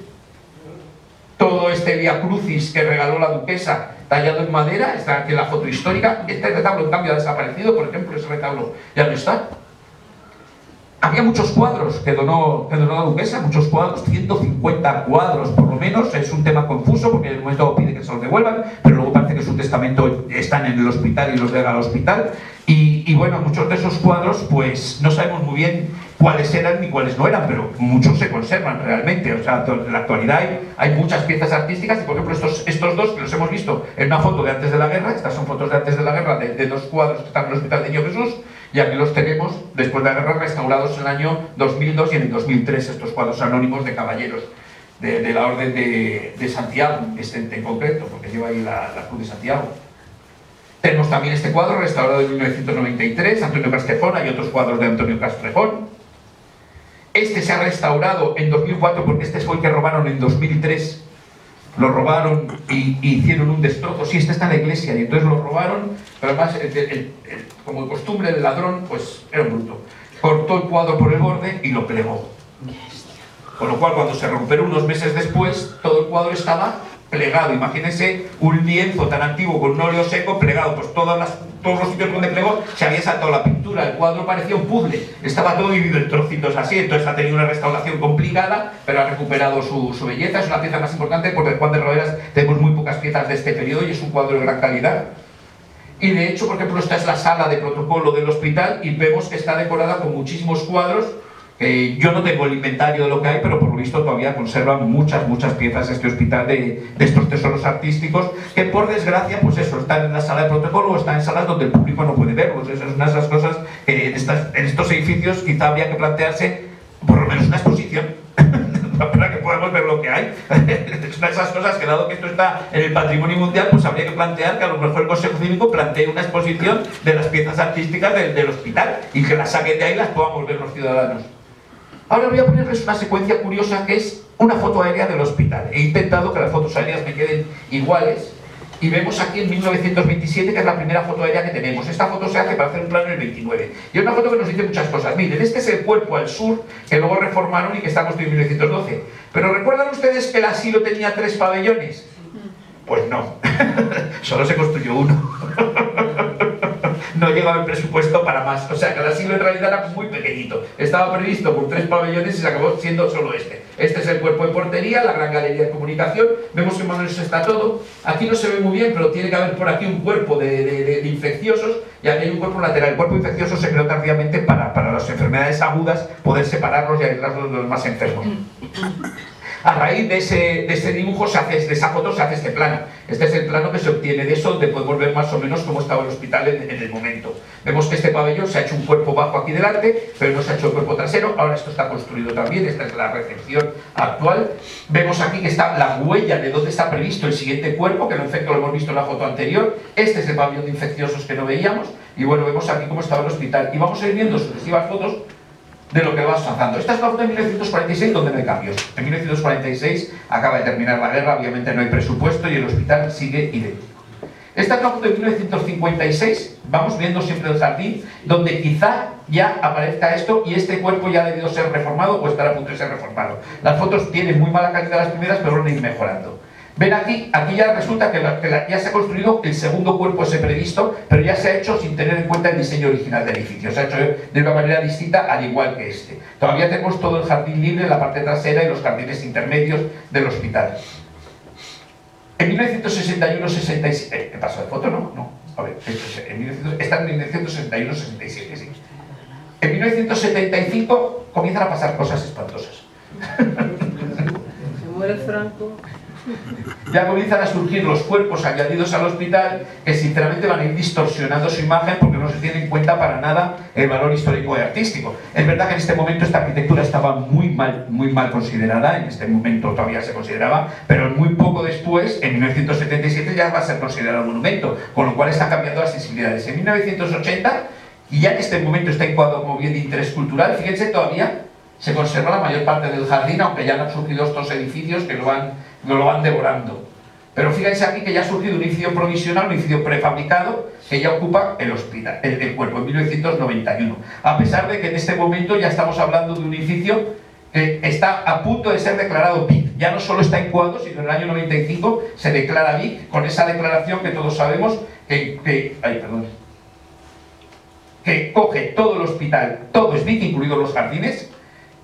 todo este Via Crucis que regaló la duquesa, tallado en madera, está aquí en la foto histórica. Este retablo en cambio ha desaparecido, por ejemplo, ese retablo ya no está. Había muchos cuadros que donó la duquesa, muchos cuadros, 150 cuadros por lo menos. Es un tema confuso porque en el momento pide que se los devuelvan, pero luego parece que su testamento están en el hospital y los deja al hospital. Y bueno, muchos de esos cuadros pues no sabemos muy bien cuáles eran ni cuáles no eran, pero muchos se conservan realmente. O sea, en la actualidad hay muchas piezas artísticas, y por ejemplo estos dos que los hemos visto en una foto de antes de la guerra, estas son fotos de antes de la guerra de dos cuadros que están en el Hospital de Niño Jesús, y aquí los tenemos después de la guerra restaurados en el año 2002 y en el 2003, estos cuadros anónimos de caballeros de la Orden de Santiago, en concreto, porque lleva ahí la Cruz de Santiago. Tenemos también este cuadro restaurado en 1993, Antonio Castrejón, hay otros cuadros de Antonio Castrejón. Este se ha restaurado en 2004 porque este fue el que robaron en 2003. Lo robaron y hicieron un destrozo. Sí, este está en la iglesia y entonces lo robaron, pero además, como de costumbre del ladrón, pues era un bruto. Cortó el cuadro por el borde y lo plegó. Con lo cual, cuando se romperon unos meses después, todo el cuadro estaba plegado. Imagínense un lienzo tan antiguo con un óleo seco plegado, pues todos los sitios donde plegó se había saltado la pintura, el cuadro parecía un puzzle, estaba todo dividido en trocitos así. Entonces ha tenido una restauración complicada, pero ha recuperado su belleza. Es una pieza más importante porque en Juan de Roderas tenemos muy pocas piezas de este periodo y es un cuadro de gran calidad. Y de hecho, por ejemplo, esta es la sala de protocolo del hospital y vemos que está decorada con muchísimos cuadros. Yo no tengo el inventario de lo que hay, pero por lo visto todavía conservan muchas piezas este hospital de estos tesoros artísticos, que por desgracia, pues eso, están en la sala de protocolo o están en salas donde el público no puede verlos. Esa es una de esas cosas que en estos edificios quizá habría que plantearse por lo menos una exposición para que podamos ver lo que hay. Es una de esas cosas que, dado que esto está en el patrimonio mundial, pues habría que plantear que a lo mejor el Consejo Cívico plantee una exposición de las piezas artísticas del hospital y que las saquen de ahí y las podamos ver los ciudadanos. Ahora voy a ponerles una secuencia curiosa que es una foto aérea del hospital. He intentado que las fotos aéreas me queden iguales y vemos aquí en 1927 que es la primera foto aérea que tenemos. Esta foto se hace para hacer un plano en el 29 y es una foto que nos dice muchas cosas. Miren, este es el cuerpo al sur que luego reformaron y que está construido en 1912. Pero ¿recuerdan ustedes que el asilo tenía 3 pabellones? Pues no, solo se construyó uno. No llegaba el presupuesto para más, o sea que el asilo en realidad era muy pequeñito. Estaba previsto por 3 pabellones y se acabó siendo solo este. Este es el cuerpo de portería. galería, la gran galería de comunicación. Vemos que más o menos está todo. Aquí no se ve muy bien, pero tiene que haber por aquí un cuerpo de infecciosos y aquí hay un cuerpo lateral. El cuerpo infeccioso se creó tardíamente para las enfermedades agudas, poder separarlos y aislarlos de los más enfermos. A raíz de ese dibujo, de esa foto, se hace este plano. Este es el plano que se obtiene de eso, donde podemos ver más o menos cómo estaba el hospital en el momento. Vemos que este pabellón se ha hecho un cuerpo bajo aquí delante, pero no se ha hecho el cuerpo trasero. Ahora esto está construido también, esta es la recepción actual. Vemos aquí que está la huella de dónde está previsto el siguiente cuerpo, que en efecto lo hemos visto en la foto anterior. Este es el pabellón de infecciosos que no veíamos. Y bueno, vemos aquí cómo estaba el hospital. Y vamos a ir viendo sucesivas fotos de lo que va avanzando. Esta es la foto de 1946, donde no hay cambios. En 1946 acaba de terminar la guerra, obviamente no hay presupuesto y el hospital sigue idéntico. Esta es la foto de 1956, vamos viendo siempre el jardín, donde quizá ya aparezca esto y este cuerpo ya ha debido ser reformado o estará a punto de ser reformado. Las fotos tienen muy mala calidad las primeras, pero van a ir mejorando. Ven aquí ya resulta que ya se ha construido el segundo cuerpo ese previsto, pero ya se ha hecho sin tener en cuenta el diseño original del edificio. Se ha hecho de una manera distinta, al igual que este. Todavía tenemos todo el jardín libre, la parte trasera y los jardines intermedios del hospital. En 1961-67... ¿Qué pasó de foto? No. A ver, está en 1961-67, sí. En 1975 comienzan a pasar cosas espantosas. Se muere Franco. Ya comienzan a surgir los cuerpos añadidos al hospital que sinceramente van a ir distorsionando su imagen porque no se tiene en cuenta para nada el valor histórico y artístico. Es verdad que en este momento esta arquitectura estaba muy mal considerada, en este momento todavía se consideraba, pero muy poco después, en 1977 ya va a ser considerado monumento, con lo cual está cambiando las sensibilidades. En 1980, y ya en este momento está encuadrado como bien de interés cultural, fíjense, todavía se conserva la mayor parte del jardín, aunque ya han surgido estos edificios que lo van devorando. Pero fíjense aquí que ya ha surgido un edificio provisional, un edificio prefabricado, que ya ocupa el hospital, el cuerpo, en 1991. A pesar de que en este momento ya estamos hablando de un edificio que está a punto de ser declarado BIC. Ya no solo está encuadrado, sino en el año 95 se declara BIC, con esa declaración que todos sabemos que coge todo el hospital, todo es BIC, incluidos los jardines,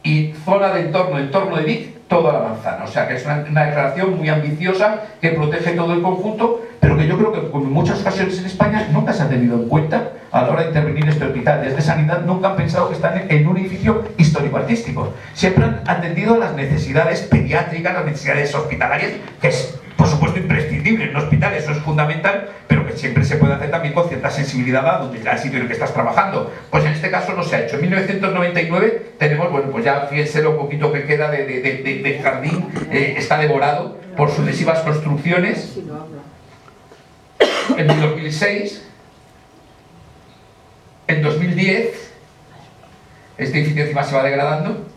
y zona de entorno de BIC, toda la manzana. O sea que es una declaración muy ambiciosa que protege todo el conjunto, pero que yo creo que en muchas ocasiones en España nunca se ha tenido en cuenta a la hora de intervenir este hospital. Desde Sanidad nunca han pensado que están en un edificio histórico-artístico. Siempre han atendido las necesidades pediátricas, las necesidades hospitalarias, que es, por supuesto, imprescindible en un hospital, eso es fundamental, pero que siempre se puede hacer también con cierta sensibilidad a donde al sitio en el que estás trabajando. Pues en este caso no se ha hecho. En 1999 tenemos, bueno, pues ya fíjense lo poquito que queda de jardín, está devorado por sucesivas construcciones. En 2006, en 2010, este edificio encima se va degradando.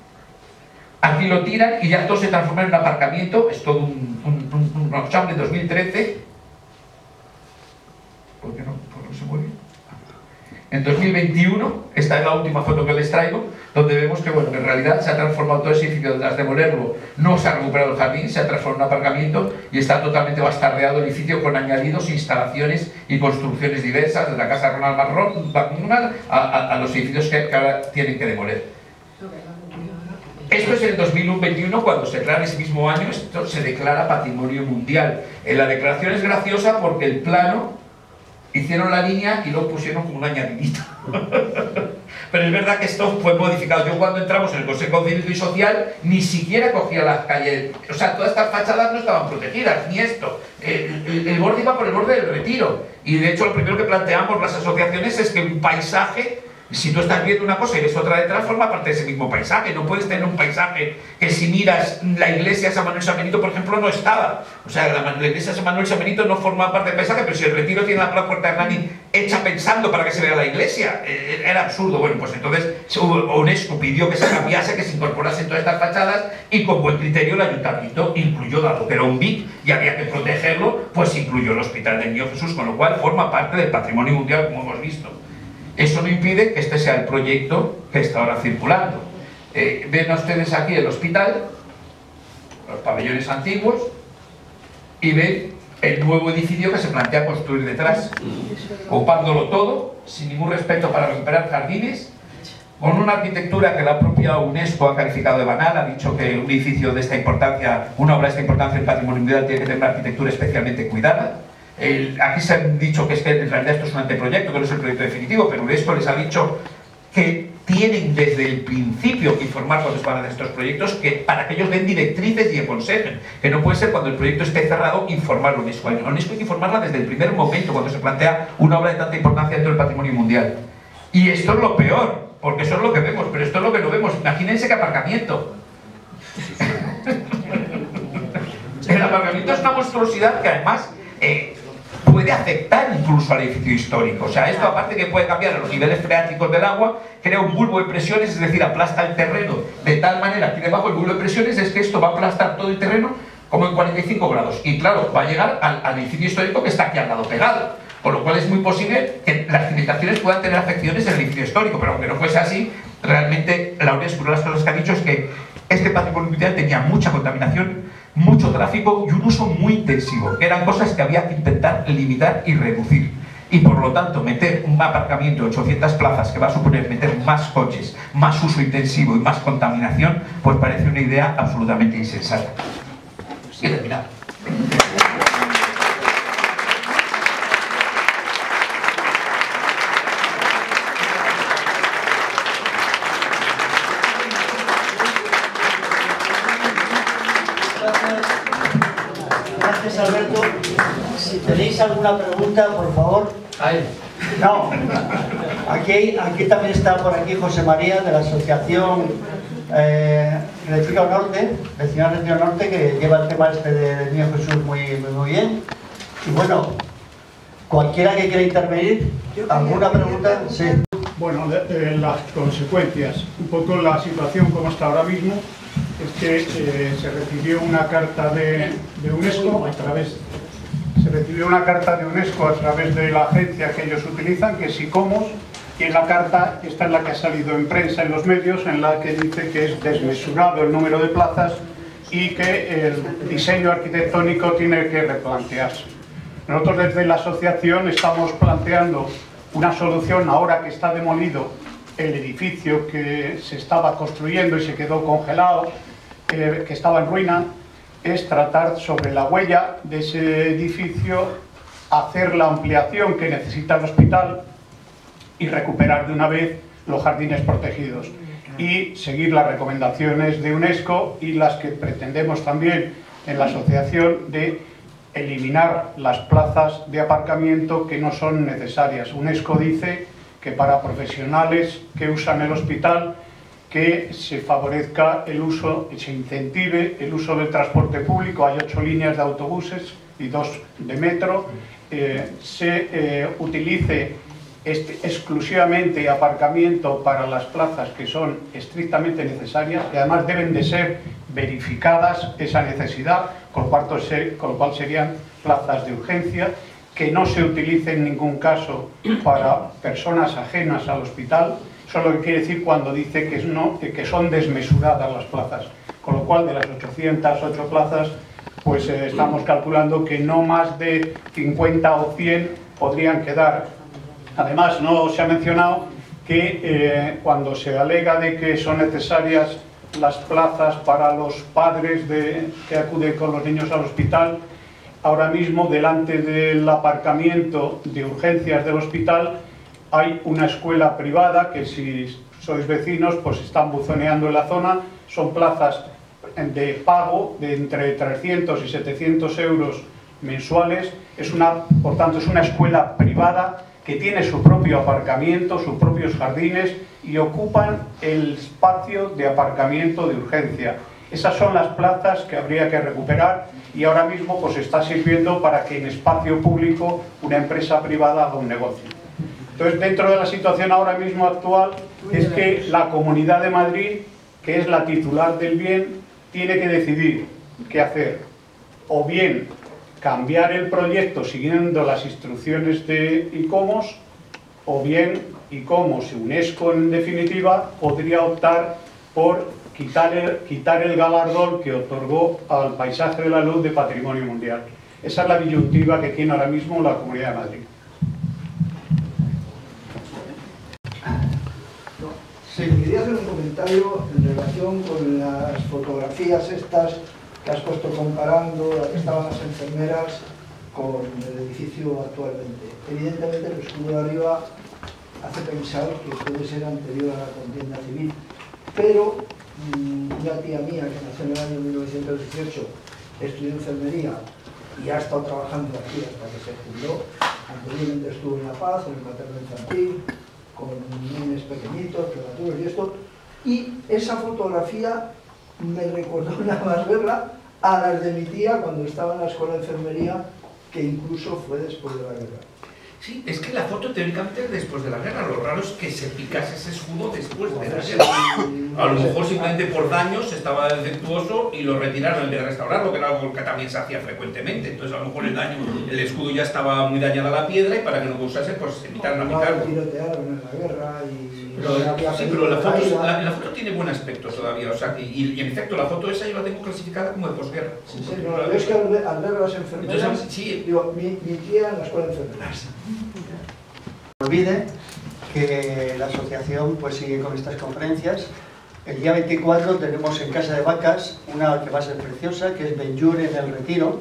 Aquí lo tiran y ya todo se transforma en un aparcamiento. Es todo un enxambre en 2013. ¿Por qué no se mueve? En 2021, esta es la última foto que les traigo, donde vemos que, bueno, que en realidad se ha transformado todo ese edificio. Tras demolerlo, no se ha recuperado el jardín, se ha transformado en un aparcamiento y está totalmente bastardeado el edificio con añadidos, instalaciones y construcciones diversas, de la casa Ronald McDonald a los edificios que ahora tienen que demoler. Esto es el 2021, cuando se declara ese mismo año, esto se declara Patrimonio Mundial. La declaración es graciosa porque el plano hicieron la línea y lo pusieron como un añadidito. Pero es verdad que esto fue modificado. Yo cuando entramos en el Consejo Cívico y Social ni siquiera cogía las calles, o sea, todas estas fachadas no estaban protegidas, ni esto. El borde iba por el borde del Retiro. Y de hecho lo primero que planteamos las asociaciones es que un paisaje, si tú estás viendo una cosa y ves otra detrás, forma parte de ese mismo paisaje. No puedes tener un paisaje que, si miras la iglesia de San Manuel San Benito, por ejemplo, no estaba. O sea, la iglesia de San Manuel San Benito no forma parte del paisaje, pero si el Retiro tiene la puerta de Hernani hecha pensando para que se vea la iglesia, era absurdo. Bueno, pues entonces UNESCO pidió que se cambiase, que se incorporasen todas estas fachadas, y con buen criterio el ayuntamiento incluyó, dado que era un BIC y había que protegerlo, pues incluyó el Hospital del Niño Jesús, con lo cual forma parte del patrimonio mundial, como hemos visto. Eso no impide que este sea el proyecto que está ahora circulando. Ven ustedes aquí el hospital, los pabellones antiguos, y ven el nuevo edificio que se plantea construir detrás, ocupándolo todo, sin ningún respeto para recuperar jardines, con una arquitectura que la propia UNESCO ha calificado de banal, ha dicho que un edificio de esta importancia, una obra de esta importancia en patrimonio mundial tiene que tener una arquitectura especialmente cuidada. Aquí se han dicho que en realidad esto es un anteproyecto, que no es el proyecto definitivo, pero UNESCO les ha dicho que tienen desde el principio que informar cuando se van a hacer estos proyectos, que para que ellos den directrices y aconsejen, que no puede ser cuando el proyecto esté cerrado informar a UNESCO. A UNESCO hay que informarla desde el primer momento cuando se plantea una obra de tanta importancia dentro del patrimonio mundial. Y esto es lo peor, porque eso es lo que vemos, pero esto es lo que no vemos. Imagínense qué aparcamiento. El aparcamiento es una monstruosidad que además puede afectar incluso al edificio histórico. O sea, esto aparte que puede cambiar los niveles freáticos del agua, crea un bulbo de presiones, es decir, aplasta el terreno de tal manera, aquí debajo el bulbo de presiones es que esto va a aplastar todo el terreno como en 45 grados. Y claro, va a llegar al edificio histórico que está aquí al lado pegado. Con lo cual es muy posible que las civilizaciones puedan tener afecciones en el edificio histórico, pero aunque no fuese así, realmente la UNESCO, una de las cosas que ha dicho es que este patrimonio mundial tenía mucha contaminación, mucho tráfico y un uso muy intensivo, que eran cosas que había que intentar limitar y reducir. Y por lo tanto, meter un aparcamiento de 800 plazas que va a suponer meter más coches, más uso intensivo y más contaminación, pues parece una idea absolutamente insensata. Y he terminado. Gracias, Alberto. Si tenéis alguna pregunta, por favor. No. Aquí también está por aquí José María, de la asociación Retiro Norte, Vecinal Retiro Norte, que lleva el tema este del Niño Jesús muy bien. Y bueno, cualquiera que quiera intervenir, ¿alguna pregunta? Sí. Bueno, las consecuencias, un poco la situación como está ahora mismo, es que se recibió una carta de UNESCO a través de la agencia que ellos utilizan, que es ICOMOS, y en la carta, esta es la que ha salido en prensa, en los medios, en la que dice que es desmesurado el número de plazas y que el diseño arquitectónico tiene que replantearse. Nosotros desde la asociación estamos planteando una solución ahora que está demolido el edificio que se estaba construyendo y se quedó congelado, que estaba en ruina, es tratar sobre la huella de ese edificio, hacer la ampliación que necesita el hospital y recuperar de una vez los jardines protegidos y seguir las recomendaciones de UNESCO y las que pretendemos también en la asociación de eliminar las plazas de aparcamiento que no son necesarias. UNESCO dice que para profesionales que usan el hospital, que se favorezca el uso, se incentive el uso del transporte público. Hay 8 líneas de autobuses y 2 de metro. Se utilice exclusivamente aparcamiento para las plazas que son estrictamente necesarias y además deben de ser verificadas esa necesidad, con lo cual serían plazas de urgencia, que no se utilice en ningún caso para personas ajenas al hospital. Eso es lo que quiere decir cuando dice que son desmesuradas las plazas, con lo cual de las 808 plazas pues estamos calculando que no más de 50 o 100 podrían quedar. Además, no se ha mencionado que cuando se alega de que son necesarias las plazas para los padres que acuden con los niños al hospital, ahora mismo delante del aparcamiento de urgencias del hospital hay una escuela privada que, si sois vecinos, pues están buzoneando en la zona. Son plazas de pago de entre 300 y 700 euros mensuales. Por tanto, es una escuela privada que tiene su propio aparcamiento, sus propios jardines y ocupan el espacio de aparcamiento de urgencia. Esas son las plazas que habría que recuperar y ahora mismo pues está sirviendo para que en espacio público una empresa privada haga un negocio. Entonces, dentro de la situación ahora mismo actual, es que la Comunidad de Madrid, que es la titular del bien, tiene que decidir qué hacer. O bien cambiar el proyecto siguiendo las instrucciones de ICOMOS, o bien ICOMOS y UNESCO, en definitiva, podría optar por quitar el galardón que otorgó al Paisaje de la Luz de Patrimonio Mundial. Esa es la disyuntiva que tiene ahora mismo la Comunidad de Madrid. Sí. Quería hacer un comentario en relación con las fotografías estas que has puesto comparando las que estaban las enfermeras con el edificio actualmente. Evidentemente el escudo de arriba hace pensar que puede ser anterior a la contienda civil, pero una tía mía que nació en el año 1918 estudió enfermería y ha estado trabajando aquí hasta que se jubiló. Anteriormente estuvo en La Paz, en el materno infantil, con niños pequeñitos, prematuros y esto, y esa fotografía me recordó nada más verla a las de mi tía cuando estaba en la escuela de enfermería, que incluso fue después de la guerra. Sí, es que la foto teóricamente es después de la guerra. Lo raro es que se picase ese escudo después de la guerra. A lo mejor simplemente por daños estaba defectuoso y lo retiraron de restaurarlo, que era algo que también se hacía frecuentemente. Entonces a lo mejor el escudo ya estaba muy dañada la piedra y para que no lo usase, pues se evitaron a picarlo. Tirotearon en la guerra y... Sí, pero la foto tiene buen aspecto todavía, o sea, y en efecto la foto esa yo la tengo clasificada como de posguerra. Sí, no, es que al ver las enfermeras, entonces, sí, digo, mi tía en la escuela de enfermeras. No olvide que la asociación pues sigue con estas conferencias. El día 24 tenemos en Casa de Vacas una que va a ser preciosa, que es Benlliure en el Retiro,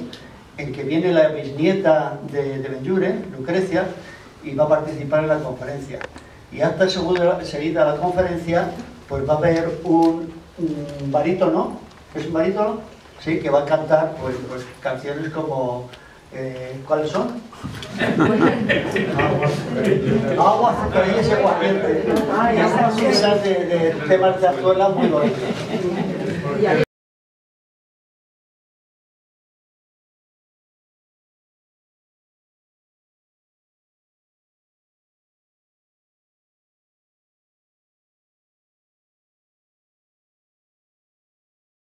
en que viene la bisnieta de Benlliure, Lucrecia, y va a participar en la conferencia. Y acta seguida a la conferencia, pues va a haber un barítono, ¿es un barítono? Sí, que va a cantar pues canciones como... ¿cuáles son? Agua, azúcar y ese aguardiente. Y esas piezas de temas de Azuela muy bonitas.